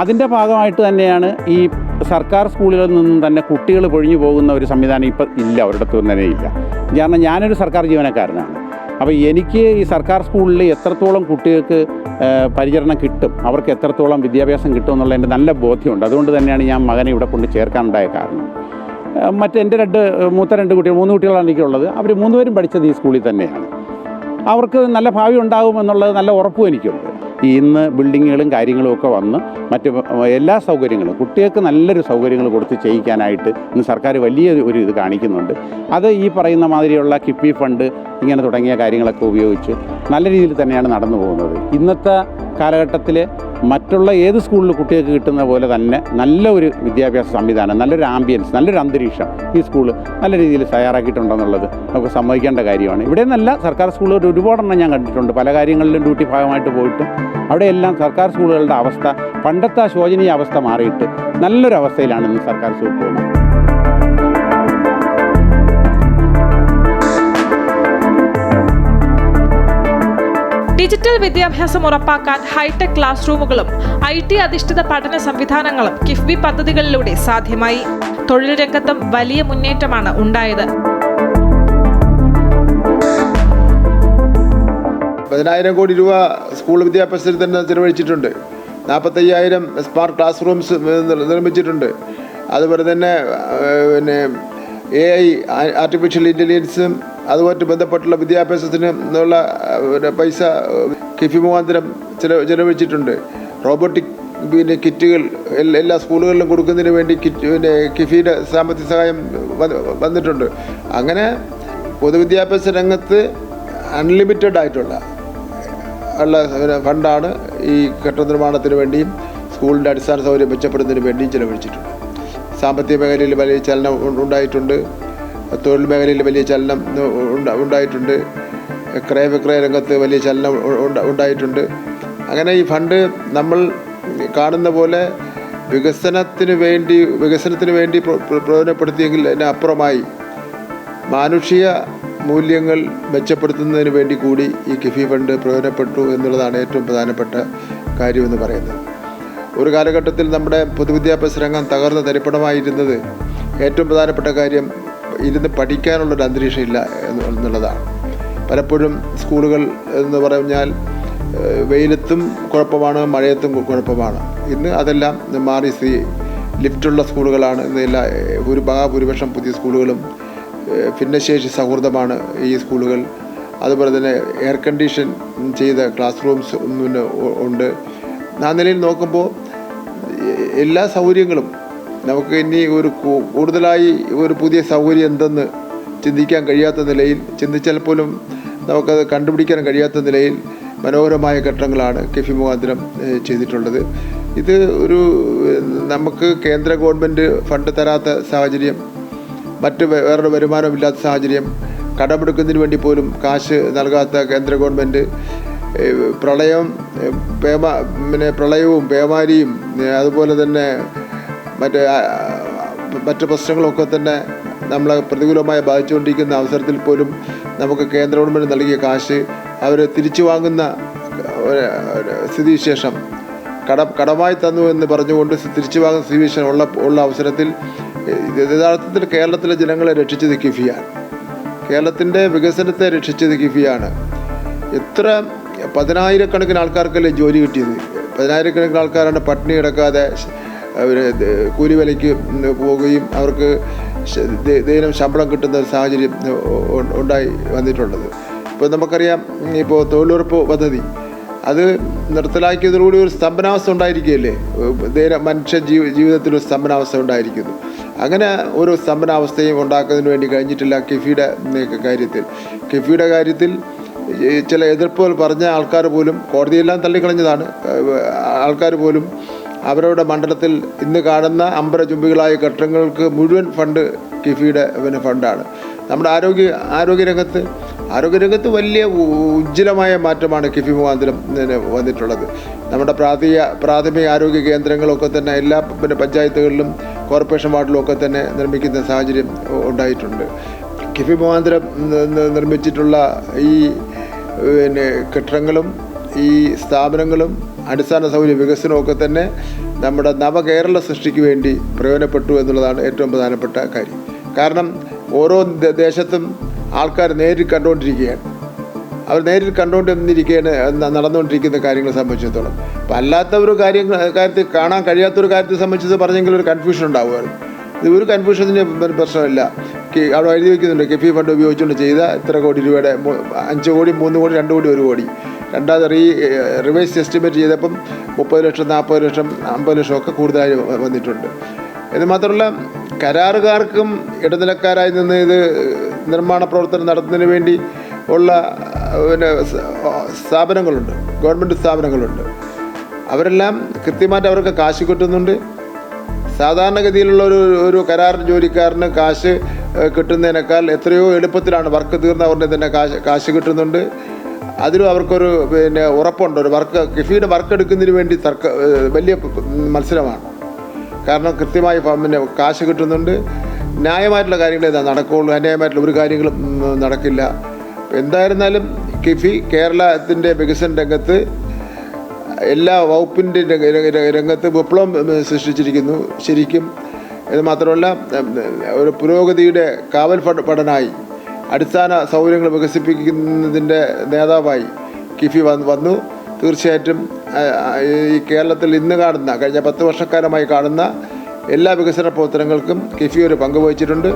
അതിൻ്റെ ഭാഗമായിട്ട് തന്നെയാണ് ഈ സർക്കാർ സ്കൂളുകളിൽ നിന്നും തന്നെ കുട്ടികൾ പൊഴിഞ്ഞു പോകുന്ന ഒരു സംവിധാനം ഇപ്പം ഇല്ല, ഒരിടത്തും തന്നെ ഇല്ല. കാരണം ഞാനൊരു സർക്കാർ ജീവനക്കാരനാണ്. അപ്പോൾ എനിക്ക് ഈ സർക്കാർ സ്കൂളിൽ എത്രത്തോളം കുട്ടികൾക്ക് പരിചരണം കിട്ടും, അവർക്ക് എത്രത്തോളം വിദ്യാഭ്യാസം കിട്ടും എന്നുള്ളതിൻ്റെ നല്ല ബോധ്യമുണ്ട്. അതുകൊണ്ട് തന്നെയാണ് ഞാൻ മകനെ ഇവിടെ കൊണ്ട് ചേർക്കാനുണ്ടായ കാരണം. എൻ്റെ മൂത്ത 2 കുട്ടികൾ, 3 കുട്ടികളാണ് എനിക്കുള്ളത്. അവർ 3 പേരും പഠിച്ചത് ഈ സ്കൂളിൽ തന്നെയാണ്. അവർക്ക് നല്ല ഭാവി ഉണ്ടാകുമെന്നുള്ളത് നല്ല ഉറപ്പും എനിക്കുണ്ട്. ഇന്ന് ബിൽഡിങ്ങുകളും കാര്യങ്ങളും ഒക്കെ വന്ന് മറ്റ് എല്ലാ സൗകര്യങ്ങളും കുട്ടികൾക്ക് നല്ലൊരു സൗകര്യങ്ങൾ കൊടുത്ത് ചെയ്യിക്കാനായിട്ട് ഇന്ന് സർക്കാർ വലിയ ഒരു ഇത് കാണിക്കുന്നുണ്ട്. അത് ഈ പറയുന്ന മാതിരിയുള്ള കിഫ്ബി ഫണ്ട് ഇങ്ങനെ തുടങ്ങിയ കാര്യങ്ങളൊക്കെ ഉപയോഗിച്ച് നല്ല രീതിയിൽ തന്നെയാണ് നടന്നു പോകുന്നത്. ഇന്നത്തെ കാലഘട്ടത്തിൽ മറ്റുള്ള ഏത് സ്കൂളിൽ കുട്ടികൾക്ക് കിട്ടുന്ന പോലെ തന്നെ നല്ല ഒരു വിദ്യാഭ്യാസ സംവിധാനം, നല്ലൊരു ആംബിയൻസ്, നല്ലൊരു അന്തരീക്ഷം ഈ സ്കൂൾ നല്ല രീതിയിൽ തയ്യാറാക്കിയിട്ടുണ്ടെന്നുള്ളത് നമുക്ക് സമ്മതിക്കേണ്ട കാര്യമാണ്. ഇവിടെ നിന്നല്ല, സർക്കാർ സ്കൂളുകൾ ഒരുപാടെണ്ണം ഞാൻ കണ്ടിട്ടുണ്ട്. പല കാര്യങ്ങളിലും ഡ്യൂട്ടി ഭാഗമായിട്ട് പോയിട്ടും അവിടെയെല്ലാം സർക്കാർ സ്കൂളുകളുടെ അവസ്ഥ പണ്ടത്തെ ആ ശോചനീയ അവസ്ഥ മാറിയിട്ട് നല്ലൊരു അവസ്ഥയിലാണ് ഇന്ന് സർക്കാർ സ്കൂൾ പോകുന്നത്. ഡിജിറ്റൽ വിദ്യാഭ്യാസം ഉറപ്പാക്കാൻ ഹൈടെക് ക്ലാസ് റൂമുകളും IT അധിഷ്ഠിത പഠന സംവിധാനങ്ങളും കിഫ്ബി പദ്ധതികളിലൂടെ സാധ്യമായി. തൊഴിൽ രംഗത്തും വലിയ മുന്നേറ്റമാണ് ഉണ്ടായത്. 10,000 കോടി രൂപ സ്കൂൾ വിദ്യാഭ്യാസത്തിൽ തന്നെ ചെലവഴിച്ചിട്ടുണ്ട്. 45,000 സ്മാർട്ട് ക്ലാസ് റൂംസ് നിർമ്മിച്ചിട്ടുണ്ട്. അതുപോലെ തന്നെ AI ആർട്ടിഫിഷ്യൽ ഇൻ്റലിജൻസും അതുമായിട്ട് ബന്ധപ്പെട്ടുള്ള വിദ്യാഭ്യാസത്തിന് എന്നുള്ള പൈസ കിഫി മുഖാന്തരം ചെലവഴിച്ചിട്ടുണ്ട്. റോബോട്ടിക് കിറ്റുകൾ എല്ലാ സ്കൂളുകളിലും കൊടുക്കുന്നതിന് വേണ്ടി കിഫിയുടെ സാമ്പത്തിക സഹായം വന്നിട്ടുണ്ട്. അങ്ങനെ പൊതുവിദ്യാഭ്യാസ രംഗത്ത് അൺലിമിറ്റഡ് ആയിട്ടുള്ള ഫണ്ടാണ് ഈ കെട്ടിട നിർമ്മാണത്തിന് വേണ്ടിയും സ്കൂളിൻ്റെ അടിസ്ഥാന സൗകര്യം മെച്ചപ്പെടുന്നതിന് വേണ്ടിയും ചെലവഴിച്ചിട്ടുണ്ട്. സാമ്പത്തിക മേഖലയിൽ വലിയ ചലനം ഉണ്ടായിട്ടുണ്ട്. തൊഴിൽ മേഖലയിൽ വലിയ ചലനം ഉണ്ടായിട്ടുണ്ട്. ക്രയവിക്രയ രംഗത്ത് വലിയ ചലനം ഉണ്ടായിട്ടുണ്ട്. അങ്ങനെ ഈ ഫണ്ട് നമ്മൾ കാണുന്ന പോലെ വികസനത്തിന് വേണ്ടി പ്രയോജനപ്പെടുത്തിയെങ്കിൽ അതിനപ്പുറമായി മൂല്യങ്ങൾ മെച്ചപ്പെടുത്തുന്നതിന് വേണ്ടി കൂടി ഈ കിഫി ഫണ്ട് പ്രയോജനപ്പെട്ടു എന്നുള്ളതാണ് ഏറ്റവും പ്രധാനപ്പെട്ട കാര്യമെന്ന് പറയുന്നത്. ഒരു കാലഘട്ടത്തിൽ നമ്മുടെ പൊതുവിദ്യാഭ്യാസ രംഗം തകർന്ന തരിപ്പണമായിരുന്നത് ഏറ്റവും പ്രധാനപ്പെട്ട കാര്യം ഇരുന്ന് പഠിക്കാനുള്ളൊരു അന്തരീക്ഷം ഇല്ല എന്നുള്ളതാണ്. പലപ്പോഴും സ്കൂളുകൾ എന്ന് പറഞ്ഞാൽ വെയിലത്തും കുഴപ്പമാണ്, മഴയത്തും കുഴപ്പമാണ്. ഇന്ന് അതെല്ലാം മാറി ലിഫ്റ്റുള്ള സ്കൂളുകളാണ്. ഇന്ന് ഭൂരിപക്ഷം പുതിയ സ്കൂളുകളും ഭിന്നശേഷി സൗഹൃദമാണ് ഈ സ്കൂളുകൾ. അതുപോലെ തന്നെ എയർ കണ്ടീഷൻ ചെയ്ത ക്ലാസ് റൂംസ് ഉണ്ട്. ആ നിലയിൽ നോക്കുമ്പോൾ എല്ലാ സൗകര്യങ്ങളും നമുക്ക് ഇനി കൂടുതലായി ഒരു പുതിയ സൗകര്യം എന്തെന്ന് ചിന്തിക്കാൻ കഴിയാത്ത നിലയിൽ, ചിന്തിച്ചാൽ പോലും നമുക്കത് കണ്ടുപിടിക്കാൻ കഴിയാത്ത നിലയിൽ മനോഹരമായ ഘട്ടങ്ങളാണ് കിഫി മുഖാന്തരം ചെയ്തിട്ടുള്ളത്. ഇത് നമുക്ക് കേന്ദ്ര ഗവൺമെൻറ് ഫണ്ട് തരാത്ത സാഹചര്യം, വേറൊരു വരുമാനമില്ലാത്ത സാഹചര്യം, കടമെടുക്കുന്നതിന് വേണ്ടി പോലും കാശ് നൽകാത്ത കേന്ദ്ര ഗവൺമെൻറ്, പ്രളയവും പേമാരിയും അതുപോലെ തന്നെ മറ്റ് പ്രശ്നങ്ങളൊക്കെ തന്നെ നമ്മളെ പ്രതികൂലമായി ബാധിച്ചുകൊണ്ടിരിക്കുന്ന അവസരത്തിൽ പോലും നമുക്ക് കേന്ദ്ര ഗവൺമെൻറ് നൽകിയ കാശ് അവർ തിരിച്ചു വാങ്ങുന്ന സ്ഥിതിവിശേഷം, കടമായി തന്നു എന്ന് പറഞ്ഞുകൊണ്ട് തിരിച്ചു വാങ്ങുന്ന സ്ഥിതിവിശേഷം ഉള്ള അവസരത്തിൽ യഥാർത്ഥത്തിൽ കേരളത്തിലെ ജനങ്ങളെ രക്ഷിച്ചത് കിഫിയാണ്. കേരളത്തിൻ്റെ വികസനത്തെ രക്ഷിച്ചത് കിഫിയാണ്. എത്ര 10,000-കണക്കിന് ആൾക്കാർക്കല്ലേ ജോലി കിട്ടിയത്. 10,000-കണക്കിന് ആൾക്കാരാണ് പട്ടിണി കിടക്കാതെ കൂലിവിലയ്ക്ക് പോവുകയും അവർക്ക് ദൈനം ശമ്പളം കിട്ടുന്ന ഒരു സാഹചര്യം ഉണ്ടായി വന്നിട്ടുള്ളത്. ഇപ്പോൾ നമുക്കറിയാം, ഇപ്പോൾ തൊഴിലുറപ്പ് പദ്ധതി അത് നിർത്തലാക്കിയതോടുകൂടി ഒരു സ്തംഭനാവസ്ഥ ഉണ്ടായിരിക്കുകയല്ലേ. മനുഷ്യ ജീവിതത്തിൽ ഒരു സ്തംഭനാവസ്ഥ ഉണ്ടായിരിക്കുന്നു. അങ്ങനെ ഒരു സ്തംഭനാവസ്ഥയും ഉണ്ടാക്കുന്നതിന് വേണ്ടി കഴിഞ്ഞിട്ടില്ല കിഫിയുടെ കാര്യത്തിൽ ചില എതിർപ്പുകൾ പറഞ്ഞ ആൾക്കാർ പോലും, കോടതിയെല്ലാം തള്ളിക്കളഞ്ഞതാണ്. ആൾക്കാർ പോലും അവരുടെ മണ്ഡലത്തിൽ ഇന്ന് കാണുന്ന അമ്പരചുംബികളായ കെട്ടിടങ്ങൾക്ക് മുഴുവൻ ഫണ്ട് കിഫിയുടെ ഫണ്ടാണ്. നമ്മുടെ ആരോഗ്യരംഗത്ത് വലിയ ഉജ്ജ്വലമായ മാറ്റമാണ് കിഫി മുഖാന്തരം വന്നിട്ടുള്ളത്. നമ്മുടെ പ്രാഥമിക ആരോഗ്യ കേന്ദ്രങ്ങളൊക്കെ തന്നെ എല്ലാ പഞ്ചായത്തുകളിലും കോർപ്പറേഷൻ വാർഡിലും ഒക്കെ തന്നെ നിർമ്മിക്കുന്ന സാഹചര്യം ഉണ്ടായിട്ടുണ്ട്. കിഫി മുഖാന്തരം നിർമ്മിച്ചിട്ടുള്ള ഈ കെട്ടിടങ്ങളും ഈ സ്ഥാപനങ്ങളും അടിസ്ഥാന സൗകര്യ വികസനമൊക്കെ തന്നെ നമ്മുടെ നവകേരള സൃഷ്ടിക്ക് വേണ്ടി പ്രയോജനപ്പെട്ടു എന്നുള്ളതാണ് ഏറ്റവും പ്രധാനപ്പെട്ട കാര്യം. കാരണം ഓരോ ദേശത്തും ആൾക്കാർ നേരിൽ കണ്ടുകൊണ്ടിരിക്കുകയാണ്. അവർ നേരിൽ നടന്നുകൊണ്ടിരിക്കുന്ന കാര്യങ്ങളെ സംബന്ധിച്ചിടത്തോളം. അപ്പം അല്ലാത്തൊരു കാര്യത്തിൽ കാണാൻ കഴിയാത്തൊരു കാര്യത്തെ സംബന്ധിച്ച് പറഞ്ഞെങ്കിൽ ഒരു കൺഫ്യൂഷൻ ഉണ്ടാവുമായിരുന്നു. ഇത് ഒരു കൺഫ്യൂഷന് പ്രശ്നമില്ല. അവിടെ എഴുതി വയ്ക്കുന്നുണ്ട്, കിഫി ഫണ്ട് ഉപയോഗിച്ചുകൊണ്ട് ചെയ്ത ഇത്ര കോടി രൂപയുടെ 5 കോടി 3 കോടി 2 കോടി 1 കോടി. രണ്ടാമത് റിവൈസ് എസ്റ്റിമേറ്റ് ചെയ്തപ്പം 30 ലക്ഷം 40 ലക്ഷം 50 ലക്ഷം ഒക്കെ കൂടുതലായി വന്നിട്ടുണ്ട്. ഇത് മാത്രമല്ല, കരാറുകാർക്കും ഇടനിലക്കാരായി നിന്ന് ഇത് നിർമ്മാണ പ്രവർത്തനം നടത്തുന്നതിന് വേണ്ടി ഉള്ള സ്ഥാപനങ്ങളുണ്ട്, ഗവൺമെൻറ് സ്ഥാപനങ്ങളുണ്ട്. അവരെല്ലാം കൃത്യമായിട്ട് അവർക്ക് കാശ് കിട്ടുന്നുണ്ട്. സാധാരണഗതിയിലുള്ള ഒരു കരാർ ജോലിക്കാരന് കാശ് കിട്ടുന്നതിനേക്കാൾ എത്രയോ എളുപ്പത്തിലാണ് വർക്ക് തീർന്ന അവരുടെ തന്നെ കാശ് കിട്ടുന്നുണ്ട്. അതിലും അവർക്കൊരു ഉറപ്പുണ്ട്. കിഫിയുടെ വർക്ക് എടുക്കുന്നതിന് വേണ്ടി വലിയ മത്സരമാണ്. കാരണം കൃത്യമായി കാശ് കിട്ടുന്നുണ്ട്. ന്യായമായിട്ടുള്ള കാര്യങ്ങളേ നടക്കുകയുള്ളൂ. അന്യായമായിട്ടുള്ള ഒരു കാര്യങ്ങളും നടക്കില്ല. എന്തായിരുന്നാലും കിഫി കേരളത്തിൻ്റെ വികസന രംഗത്ത് എല്ലാ വകുപ്പിൻ്റെ രംഗത്ത് വിപ്ലവം സൃഷ്ടിച്ചിരിക്കുന്നു ശരിക്കും. ഇത് മാത്രമല്ല, ഒരു പുരോഗതിയുടെ കാവൽ പടനായി അടിസ്ഥാന സൗകര്യങ്ങൾ വികസിപ്പിക്കുന്നതിൻ്റെ നേതാവായി കിഫി വന്നു. തീർച്ചയായിട്ടും ഈ കേരളത്തിൽ ഇന്ന് കാണുന്ന, കഴിഞ്ഞ 10 വർഷക്കാലമായി കാണുന്ന എല്ലാ വികസന പ്രവർത്തനങ്ങൾക്കും കിഫി ഒരു പങ്ക് വഹിച്ചിട്ടുണ്ട്.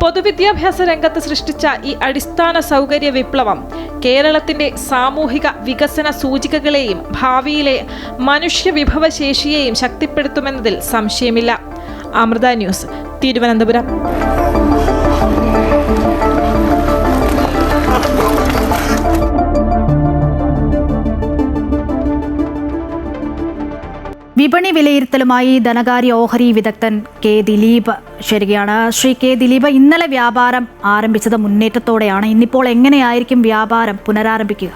പൊതുവിദ്യാഭ്യാസ രംഗത്ത് സൃഷ്ടിച്ച ഈ അടിസ്ഥാന സൗകര്യ വിപ്ലവം കേരളത്തിന്റെ സാമൂഹിക വികസന സൂചികകളെയും ഭാവിയിലെ മനുഷ്യ വിഭവശേഷിയെയും ശക്തിപ്പെടുത്തുമെന്നതിൽ സംശയമില്ല. അമൃത ന്യൂസ്, തിരുവനന്തപുരം. വിപണി വിലയിരുത്തലുമായി ധനകാര്യ ഓഹരി വിദഗ്ധൻ കെ ദിലീപ് ശരിയാണ്. ശ്രീ കെ ദിലീപ്, ഇന്നലെ വ്യാപാരം ആരംഭിച്ചത് മുന്നേറ്റത്തോടെയാണ്. ഇന്നിപ്പോൾ എങ്ങനെയായിരിക്കും വ്യാപാരം പുനരാരംഭിക്കുക?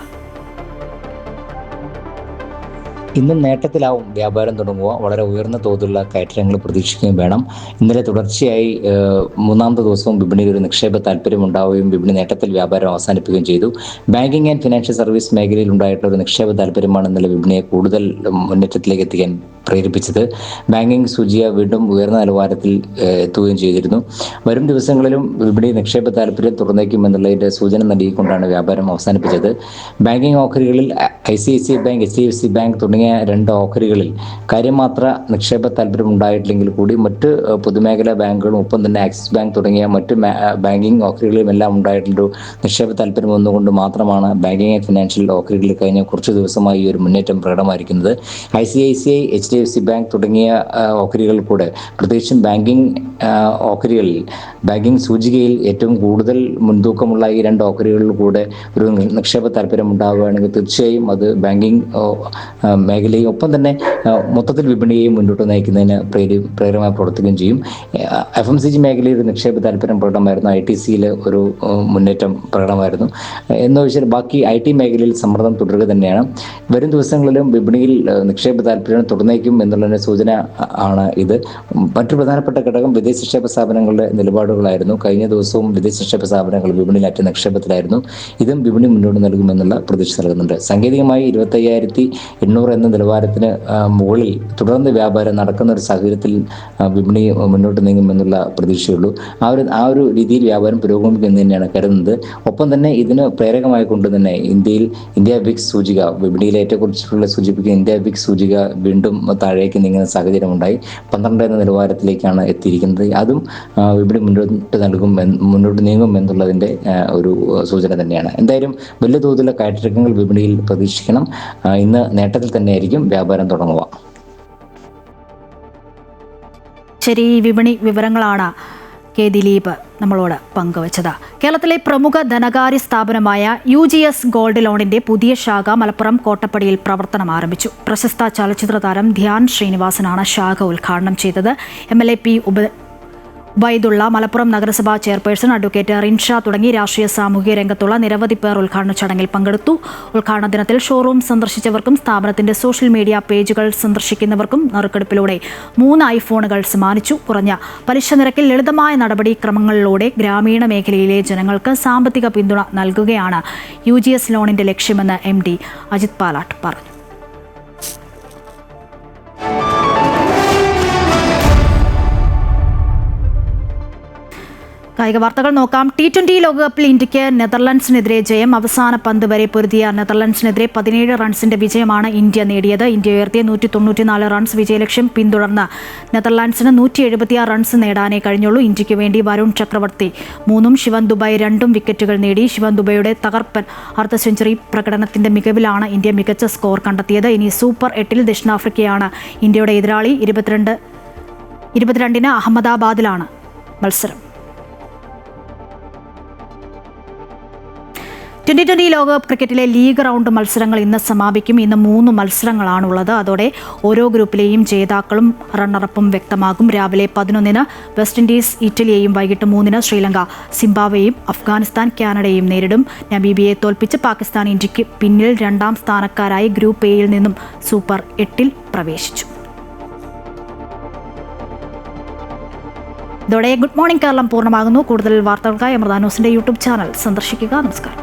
ഇന്നും നേട്ടത്തിലാവും വ്യാപാരം തുടങ്ങുക. വളരെ ഉയർന്ന തോതിലുള്ള കയറ്റങ്ങൾ പ്രതീക്ഷിക്കുകയും വേണം. ഇന്നലെ തുടർച്ചയായി മൂന്നാമത്തെ ദിവസവും വിപണിയിൽ ഒരു നിക്ഷേപ താല്പര്യമുണ്ടാവുകയും വിപണി നേട്ടത്തിൽ വ്യാപാരം അവസാനിപ്പിക്കുകയും ചെയ്തു. ബാങ്കിങ് ആൻഡ് ഫിനാൻഷ്യൽ സർവീസ് മേഖലയിൽ ഉണ്ടായിട്ടുള്ള ഒരു നിക്ഷേപ താല്പര്യമാണ് ഇന്നലെ വിപണിയെ കൂടുതൽ മുന്നേറ്റത്തിലേക്ക് എത്തിക്കാൻ പ്രേരിപ്പിച്ചത്. ബാങ്കിങ് സൂചിക വീണ്ടും ഉയർന്ന നിലവാരത്തിൽ എത്തുകയും ചെയ്തിരുന്നു. വരും ദിവസങ്ങളിലും വിപണി നിക്ഷേപ താല്പര്യം തുറന്നേക്കുമെന്നുള്ളതിൻ്റെ സൂചന നൽകിക്കൊണ്ടാണ് വ്യാപാരം അവസാനിപ്പിച്ചത്. ബാങ്കിങ് ഓഹരികളിൽ ICICI ബാങ്ക്, HDFC ബാങ്ക് തുടങ്ങിയ 2 ഓഹരികളിൽ കാര്യമാത്ര നിക്ഷേപ താല്പര്യം ഉണ്ടായിട്ടില്ലെങ്കിൽ കൂടി മറ്റ് പൊതുമേഖലാ ബാങ്കുകളും ഒപ്പം തന്നെ ആക്സിസ് ബാങ്ക് തുടങ്ങിയ മറ്റ് ബാങ്കിങ് ഓഹരികളിലും എല്ലാം ഉണ്ടായിട്ടുള്ളൊരു നിക്ഷേപ താല്പര്യം ഒന്നുകൊണ്ട് മാത്രമാണ് ബാങ്കിങ് ആൻഡ് ഫിനാൻഷ്യൽ ഓഹരികളിൽ കഴിഞ്ഞ കുറച്ച് ദിവസമായി ഈ ഒരു മുന്നേറ്റം പ്രകടമായിരിക്കുന്നത്. ICICI, HDFC ബാങ്ക് തുടങ്ങിയ ഓഹരികൾ കൂടെ, പ്രത്യേകിച്ചും ബാങ്കിങ് ഓഹരികളിൽ, ബാങ്കിങ് സൂചികയിൽ ഏറ്റവും കൂടുതൽ മുൻതൂക്കമുള്ള ഈ 2 ഓഹരികളിൽ കൂടെ ഒരു നിക്ഷേപ താല്പര്യം ഉണ്ടാവുകയാണെങ്കിൽ തീർച്ചയായും അത് ബാങ്കിങ് മേഖലയും ഒപ്പം തന്നെ മൊത്തത്തിൽ വിപണിയെയും മുന്നോട്ട് നയിക്കുന്നതിന് പ്രേരകമായി പ്രവർത്തിക്കുകയും ചെയ്യും. FMCG മേഖലയിൽ ഒരു നിക്ഷേപ താല്പര്യം പ്രകടമായിരുന്നു. ITCയിൽ ഒരു മുന്നേറ്റം പ്രകടമായിരുന്നു. എന്ന് വെച്ചാൽ ബാക്കി IT മേഖലയിൽ സമ്മർദ്ദം തുടരുക തന്നെയാണ്. വരും ദിവസങ്ങളിലും വിപണിയിൽ നിക്ഷേപ താല്പര്യം തുടർന്നേക്കും എന്നുള്ളതിൻ്റെ സൂചന ആണ് ഇത്. മറ്റു പ്രധാനപ്പെട്ട ഘടകം വിദേശ നിക്ഷേപ സ്ഥാപനങ്ങളുടെ നിലപാടുകളായിരുന്നു. കഴിഞ്ഞ ദിവസവും വിദേശ നിക്ഷേപ സ്ഥാപനങ്ങൾ വിപണിയിലറ്റ നിക്ഷേപത്തിലായിരുന്നു. ഇതും വിപണി മുന്നോട്ട് നൽകുമെന്നുള്ള പ്രതീക്ഷ നൽകുന്നുണ്ട്. സാങ്കേതികമായി 25,800 എന്ന നിലവാരത്തിന് മുകളിൽ തുടർന്ന് വ്യാപാരം നടക്കുന്ന ഒരു സാഹചര്യത്തിൽ വിപണി മുന്നോട്ട് നീങ്ങുമെന്നുള്ള പ്രതീക്ഷയുള്ളൂ. ആ ഒരു രീതിയിൽ വ്യാപാരം പുരോഗമിക്കുമെന്ന് തന്നെയാണ് കരുതുന്നത്. ഒപ്പം തന്നെ ഇതിന് പ്രേരകമായി കൊണ്ട് തന്നെ ഇന്ത്യ വിക്സ് സൂചിക, വിപണിയിലെ ഏറ്റക്കുറച്ചിലുള്ള സൂചിപ്പിക്കുന്ന ഇന്ത്യ വിക്സ് സൂചിക വീണ്ടും താഴേക്ക് നീങ്ങുന്ന സാഹചര്യമുണ്ടായി. 12 എന്ന നിലവാരത്തിലേക്കാണ് എത്തിയിരിക്കുന്നത്. അതും വിപണി മുന്നോട്ട് നീങ്ങും എന്നുള്ളതിൻ്റെ ഒരു സൂചന തന്നെയാണ്. എന്തായാലും വലിയ തോതിലുള്ള കയറ്റിറക്കങ്ങൾ വിപണിയിൽ പ്രതീക്ഷിക്കണം. ഇന്ന് നേട്ടത്തിൽ തന്നെയായിരിക്കും വ്യാപാരം തുടങ്ങുക. ശരി, വിപണി വിവരങ്ങളാണ് ദിലീപ് നമ്മളോട് പങ്കുവച്ചത്. കേരളത്തിലെ പ്രമുഖ ധനകാര്യ സ്ഥാപനമായ UGS ഗോൾഡ് ലോണിന്റെ പുതിയ ശാഖ മലപ്പുറം കോട്ടപ്പടിയിൽ പ്രവർത്തനം ആരംഭിച്ചു. പ്രശസ്ത ചലച്ചിത്ര താരം ധ്യാൻ ശ്രീനിവാസനാണ് ശാഖ ഉദ്ഘാടനം ചെയ്തത്. MLA P. ഉബൈദുള്ള, മലപ്പുറം നഗരസഭാ ചെയർപേഴ്സൺ അഡ്വക്കേറ്റ് റിൻഷ തുടങ്ങി രാഷ്ട്രീയ സാമൂഹിക രംഗത്തുള്ള നിരവധി പേർ ഉദ്ഘാടന ചടങ്ങിൽ പങ്കെടുത്തു. ഉദ്ഘാടന ദിനത്തിൽ ഷോറൂം സന്ദർശിച്ചവർക്കും സ്ഥാപനത്തിന്റെ സോഷ്യൽ മീഡിയ പേജുകൾ സന്ദർശിക്കുന്നവർക്കും നറുക്കെടുപ്പിലൂടെ 3 iPhoneകൾ സമ്മാനിച്ചു. കുറഞ്ഞ പലിശ നിരക്കിൽ ലളിതമായ നടപടിക്രമങ്ങളിലൂടെ ഗ്രാമീണ മേഖലയിലെ ജനങ്ങൾക്ക് സാമ്പത്തിക പിന്തുണ നൽകുകയാണ് UGS ലോണിന്റെ ലക്ഷ്യമെന്ന് MD അജിത് പാലാട്ട് പറഞ്ഞു. കായിക വാർത്തകൾ നോക്കാം. T20 ലോകകപ്പിൽ ഇന്ത്യക്ക് നെതർലൻഡ്സിനെതിരെ ജയം. അവസാന പന്ത് വരെ പൊരുതിയ നെതർലൻഡ്സിനെതിരെ 17 റൺസിന്റെ വിജയമാണ് ഇന്ത്യ നേടിയത്. ഇന്ത്യ ഉയർത്തിയ 194 റൺസ് വിജയലക്ഷ്യം പിന്തുടർന്ന് നെതർലൻഡ്സിന് 176 റൺസ് നേടാനേ കഴിഞ്ഞുള്ളൂ. ഇന്ത്യക്ക് വേണ്ടി വരുൺ ചക്രവർത്തി 3ഉം ശിവൻ ദുബൈ 2ഉം വിക്കറ്റുകൾ നേടി. ശിവൻ ദുബൈയുടെ തകർപ്പൻ അർദ്ധ സെഞ്ചുറി പ്രകടനത്തിന്റെ മികവിലാണ് ഇന്ത്യ മികച്ച സ്കോർ കണ്ടെത്തിയത്. ഇനി സൂപ്പർ 8ൽ ദക്ഷിണാഫ്രിക്കയാണ് ഇന്ത്യയുടെ എതിരാളി. 22-ന് അഹമ്മദാബാദിലാണ് മത്സരം. 2020 ലോകകപ്പ് ക്രിക്കറ്റിലെ ലീഗ് റൗണ്ട് മത്സരങ്ങൾ ഇന്ന് സമാപിക്കും. ഇന്ന് 3 മത്സരങ്ങളാണുള്ളത്. അതോടെ ഓരോ ഗ്രൂപ്പിലെയും ജേതാക്കളും റണ്ണറപ്പും വ്യക്തമാകും. രാവിലെ 11-ന് വെസ്റ്റ് ഇൻഡീസ് ഇറ്റലിയെയും വൈകിട്ട് 3-ന് ശ്രീലങ്ക സിംബാബ്വേയും അഫ്ഗാനിസ്ഥാൻ കാനഡയെയും നേരിടും. നമീബിയയെ തോൽപ്പിച്ച് പാകിസ്ഥാൻ ഇന്ത്യക്ക് പിന്നിൽ 2ാം സ്ഥാനക്കാരായി ഗ്രൂപ്പ് എയിൽ നിന്നും സൂപ്പർ 8ൽ പ്രവേശിച്ചു. ഇതോടെ ഗുഡ് മോർണിംഗ് കേരളം പൂർണ്ണമാകുന്നു. കൂടുതൽ വാർത്തകൾക്കായി അമൃത ന്യൂസിന്റെ YouTube ചാനൽ സന്ദർശിക്കുക. നമസ്കാരം.